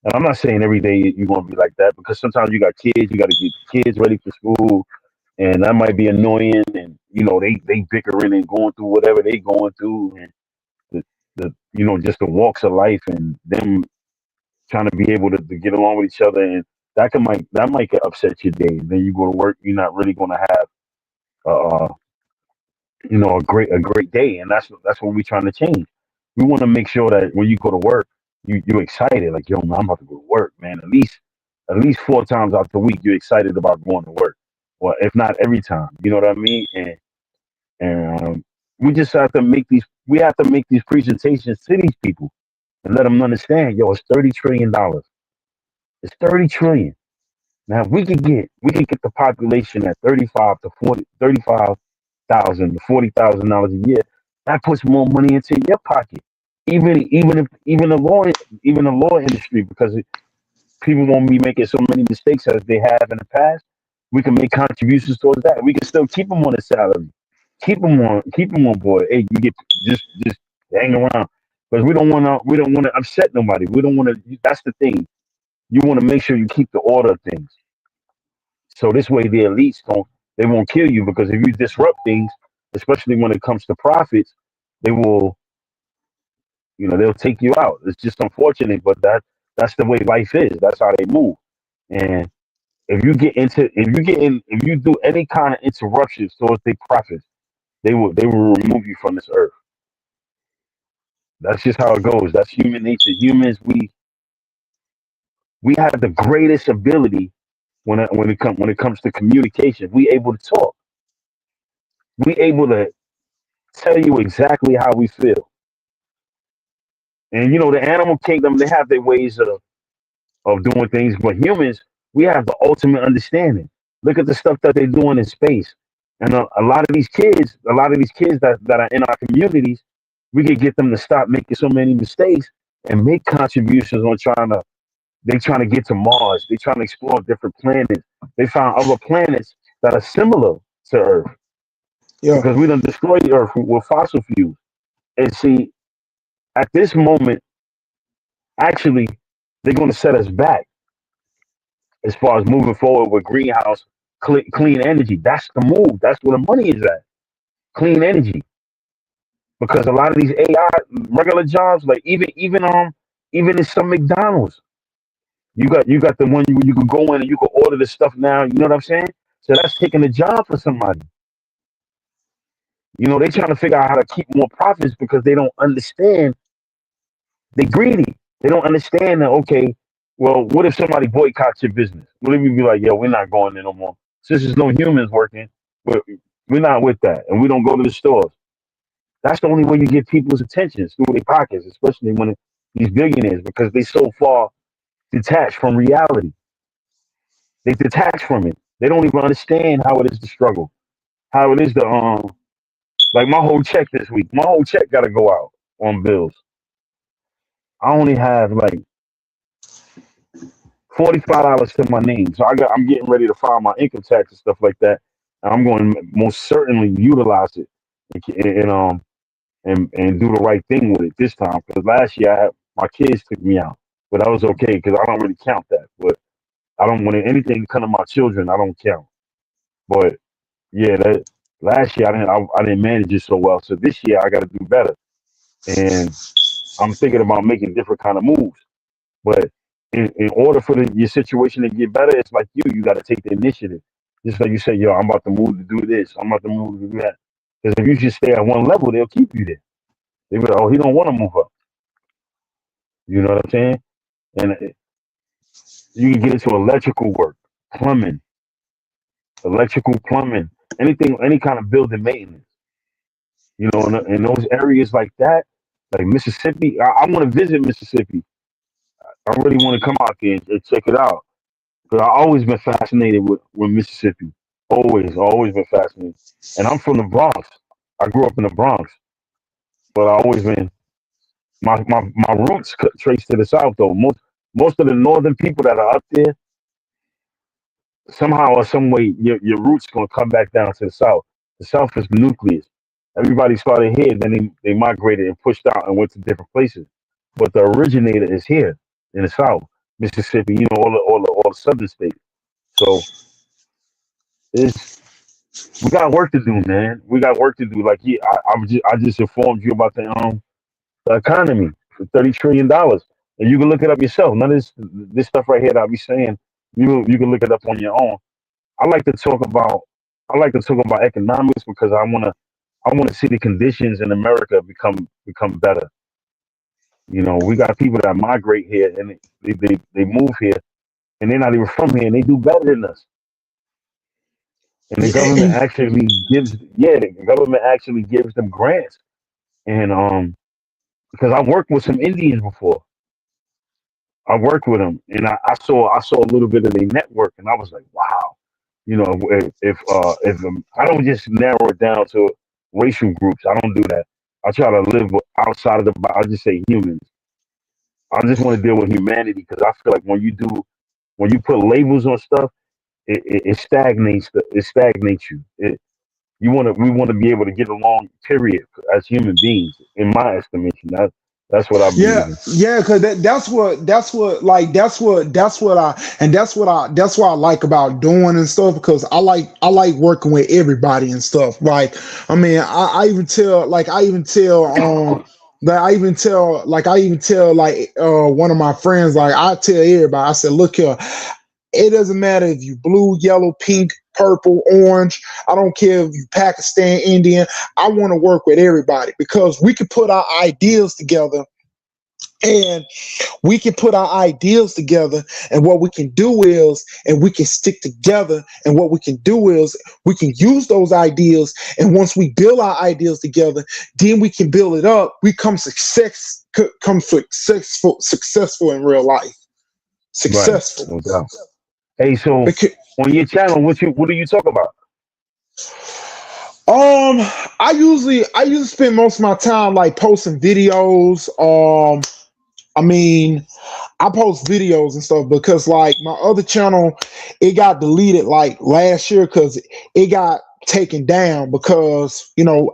and I'm not saying every day you're going to be like that because sometimes you got kids, you got to get the kids ready for school, and that might be annoying. And they bickering and going through whatever they going through, and just the walks of life and them trying to be able to get along with each other, and that might upset your day. Then you go to work, you're not really going to have uh, a great day, and that's what we're trying to change. We want to make sure that when you go to work, you're excited, like yo, man, I'm about to go to work, man. At least 4 times out the week, you're excited about going to work, well, if not every time. You know what I mean? And we just have to make these presentations to these people and let them understand, yo, it's $30 trillion. It's 30 trillion. Now, if we could get the population at 35,000 to $40,000 a year. That puts more money into your pocket. Even the law industry, because people won't be making so many mistakes as they have in the past. We can make contributions towards that. We can still keep them on the salary, keep them on board. Hey, you get just hang around because we don't want to upset nobody. We don't want to. That's the thing. You want to make sure you keep the order of things. So this way, the elites they won't kill you because if you disrupt things, especially when it comes to profits, they will, they'll take you out. It's just unfortunate, but that's the way life is. That's how they move. And if you do any kind of interruptions towards their profits, they will remove you from this earth. That's just how it goes. That's human nature. Humans, we have the greatest ability when it comes to communication. We able to talk. We able to tell you exactly how we feel. And the animal kingdom, they have their ways of doing things, but humans, we have the ultimate understanding. Look at the stuff that they're doing in space. And a lot of these kids that are in our communities, we could get them to stop making so many mistakes and make contributions on trying to get to Mars. They're trying to explore different planets. They found other planets that are similar to Earth Yeah. because we don't destroy Earth with fossil fuels. And see, at this moment, actually, they're going to set us back as far as moving forward with greenhouse clean energy. That's the move. That's where the money is at. Clean energy, because a lot of these AI regular jobs, like even in some McDonald's, You got the one you can go in and you can order the stuff now. You know what I'm saying? So that's taking a job for somebody. You know, they trying to figure out how to keep more profits because they don't understand. They greedy. They don't understand that. Okay, well, what if somebody boycotts your business? What if you be like, yo, we're not going there no more since there's no humans working. We're not with that, and we don't go to the stores. That's the only way you get people's attention is through their pockets, especially when these billionaires, because they so far detached from reality. They detach from it. They don't even understand how it is to struggle, how it is to like my whole check this week. My whole check got to go out on bills. I only have like $45 to my name, so I'm getting ready to file my income tax and stuff like that. And I'm going to most certainly utilize it and do the right thing with it this time. Because last year my kids took me out, but I was okay because I don't really count that. But I don't want anything to come to my children. I don't count. But yeah, that last year I didn't manage it so well. So this year I got to do better, and I'm thinking about making different kind of moves. But in order for your situation to get better, it's like you got to take the initiative. Just like you say, yo, I'm about to move to do this. I'm about to move to do that. Because if you just stay at one level, they'll keep you there. They be like, oh, he don't want to move up. You know what I'm saying? And you can get into electrical work, plumbing, plumbing, anything, any kind of building maintenance. You know, in those areas like that, like Mississippi, I want to visit Mississippi. I really want to come out there and check it out. But I've always been fascinated with Mississippi. Always been fascinated. And I'm from the Bronx. I grew up in the Bronx, but I always been my roots trace to the South though. Most of the northern people that are up there, somehow or some way, your roots gonna come back down to the South. The South is the nucleus. Everybody started here, then they migrated and pushed out and went to different places. But the originator is here in the South, Mississippi. You know, all the southern states. So it's we got work to do, man. We got work to do. Like I just informed you about the economy for $30 trillion, and you can look it up yourself. None of this stuff right here that I'll be saying, you can look it up on your own. I like to talk about I like to talk about economics because I wanna see the conditions in America become better. You know, we got people that migrate here and they move here and they're not even from here and they do better than us. And the Yeah, government and actually gives them grants. And because I worked with some Indians before. I worked with them and I saw a little bit of their network and I was like, wow. You know, if I don't just narrow it down to racial groups, I don't do that. I try to live outside of I just say humans. I just want to deal with humanity because I feel like when you put labels on stuff, it stagnates it stagnates you. We want to be able to get along, period, as human beings. In my estimation, that's what I believe yeah, in. yeah, because that's what I like about doing and stuff because I like working with everybody and stuff. Like, I mean, I even tell like I even tell that I even tell like one of my friends, like I tell everybody, I said, look here, it doesn't matter if you blue, yellow, pink, purple, orange. I don't care if you Pakistan, Indian. I want to work with everybody because we can put our ideas together and we can put our ideas together and what we can do is and we can stick together and what we can do is we can use those ideas and once we build our ideas together then we can build it up we come successful in real life Right, successful no doubt. Hey, so because on your channel, what do you talk about? um I usually spend most of my time like posting videos I mean I post videos and stuff because like my other channel, it got deleted like last year because it got taken down because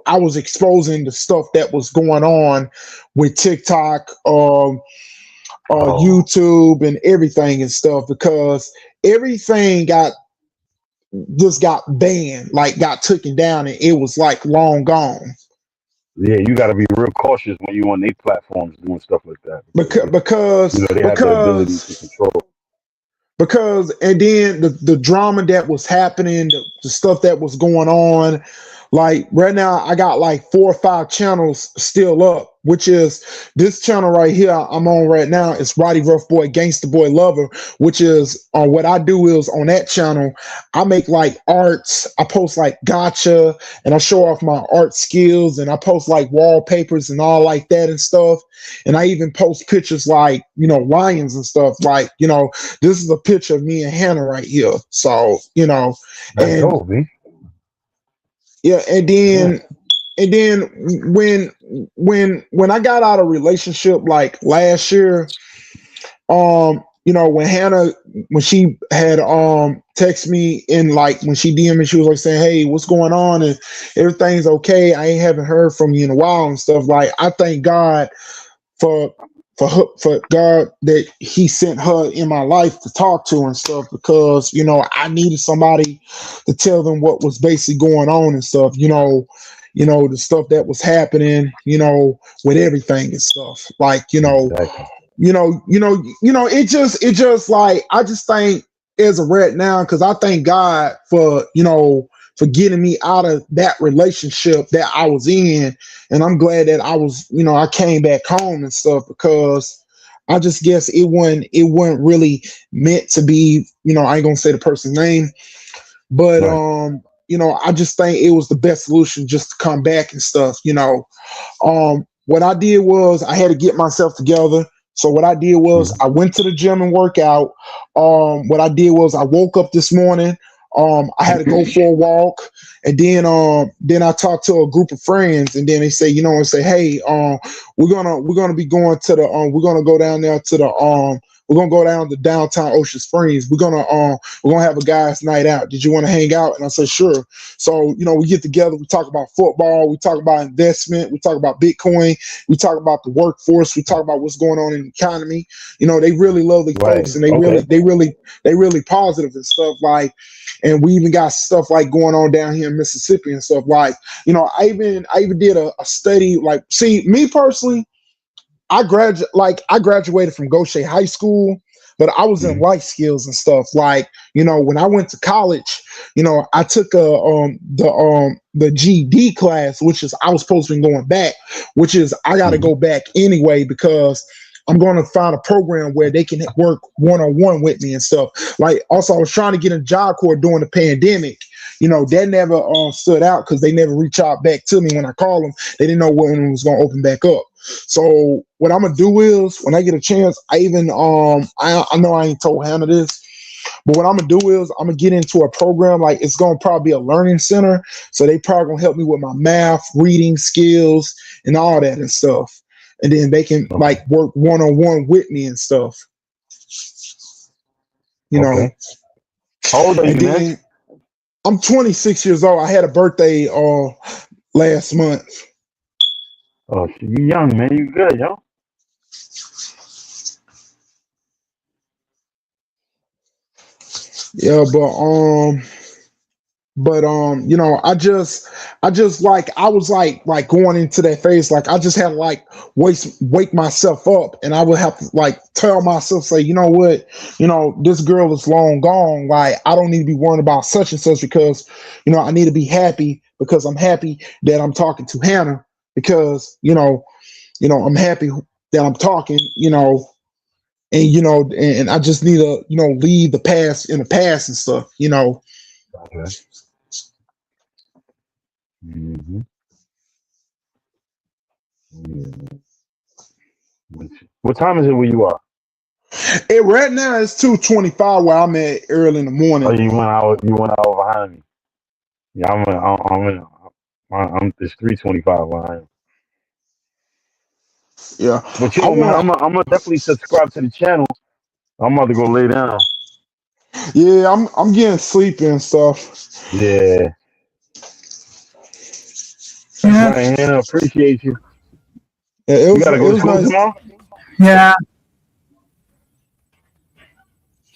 I was exposing the stuff that was going on with TikTok, Oh, YouTube, and everything and stuff because everything got banned, like got taken down, and it was like long gone. yeah, you got to be real cautious when you on their platforms doing stuff like that because Because they have the ability to because control. because and then the drama that was happening, the stuff that was going on, like right now I got like 4 or 5 channels still up, which is this channel right here I'm on right now. It's Roddy Rough Boy Gangster Boy Lover, which is what I do is on that channel I make like arts, I post like gotcha, and I show off my art skills, and I post like wallpapers and all like that and stuff. And I even post pictures like, lions and stuff. Like, this is a picture of me and Hannah right here. So, That's and dope, man. yeah, Yeah. and then when I got out of relationship like last year, when Hannah, when she had text me in, like when she DM me, she was like saying, "Hey, what's going on? And everything's okay. I ain't haven't heard from you in a while and stuff." Like, I thank God for for God that He sent her in my life to talk to and stuff, because I needed somebody to tell them what was basically going on and stuff. The stuff that was happening. With everything and stuff. Like, Exactly. it just like, I just think as of right now, because I thank God for getting me out of that relationship that I was in. And I'm glad that I came back home and stuff, because I just guess it wasn't really meant to be. I ain't gonna say the person's name, but Right. I just think it was the best solution just to come back and stuff. What I did was I had to get myself together. So what I did was Mhm. I went to the gym and work out. What I did was I woke up this morning. I had to go for a walk, and then I talked to a group of friends, and then they say, and say, hey, we're gonna be going to the we're gonna go down there to the we're gonna go down to downtown Ocean Springs. We're gonna have a guys' night out. Did you want to hang out? And I said, sure. So, we get together, we talk about football, we talk about investment, we talk about Bitcoin, we talk about the workforce, we talk about what's going on in the economy. They really lovely folks, Right. and they really, Okay. they really positive and stuff. Like, and we even got stuff like going on down here in Mississippi and stuff. Like, I even did a study. Like, see, me personally, I graduated from Goshen High School, but I was in Mhm. life skills and stuff. Like, when I went to college, I took the GED class, which is I was supposed to be going back, which is I got to Mhm. go back anyway, because I'm going to find a program where they can work one on one with me and stuff. Like, also, I was trying to get a job corps during the pandemic. That never stood out, because they never reached out back to me when I called them. They didn't know when it was going to open back up. So what I'm gonna do is, when I get a chance, I know I ain't told Hannah this, but what I'm gonna do is I'm gonna get into a program, like it's gonna probably be a learning center. So they probably gonna help me with my math, reading skills, and all that and stuff. And then they can Okay. like work one on one with me and stuff, you know. Okay. How old are And you, man? then I'm 26 years old. I had a birthday last month. Oh, shit, you young, man. You good, yo. Yeah, but I just like I was like going into that phase, like I just had to like wake myself up, and I would have to like tell myself, say, you know what, this girl is long gone. Like, I don't need to be worrying about such and such, because I need to be happy, because I'm happy that I'm talking to Hannah, because I'm happy that I'm talking, and I just need to leave the past in the past and stuff. Okay. Hmm. Yeah. What time is it where you are? Right now it's 2:25 where I'm at early in the Oh, morning. you went out. You went out behind me. Yeah, It's 3:25 where I am. Yeah, But I yo, man, want. I'm gonna definitely subscribe to the channel. I'm about to go lay down. Yeah, I'm getting sleepy and stuff. Yeah. All Yeah, right, Hannah. Appreciate you. Yeah, it You was gotta it go to was school nice. tomorrow. yeah.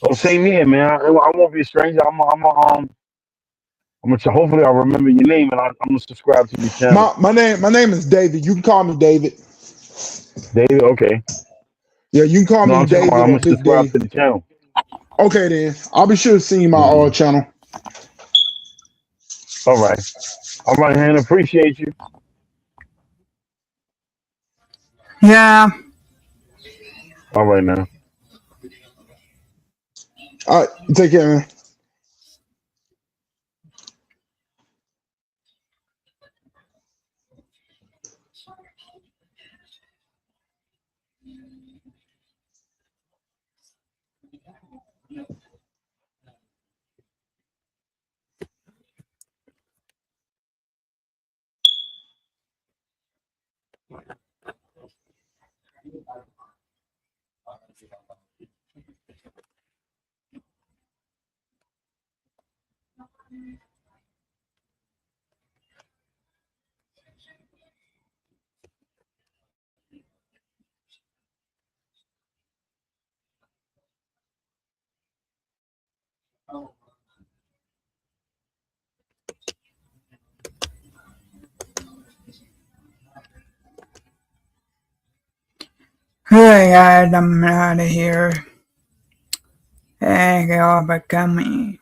Oh, same here, man. I won't be a stranger. Hopefully I'll remember your name, and I'm gonna subscribe to your channel. My name is David. You can call me David. David. Okay. Yeah, you can call No, me I'm talking about David I'm or gonna Big subscribe Dave. to the channel. Okay, then I'll be sure to see my Hmm. channel. All right. All right, Hannah. Appreciate you. Yeah. All right, now. All right, take care, man. Hey guys, I'm out of here. Thank you all for coming.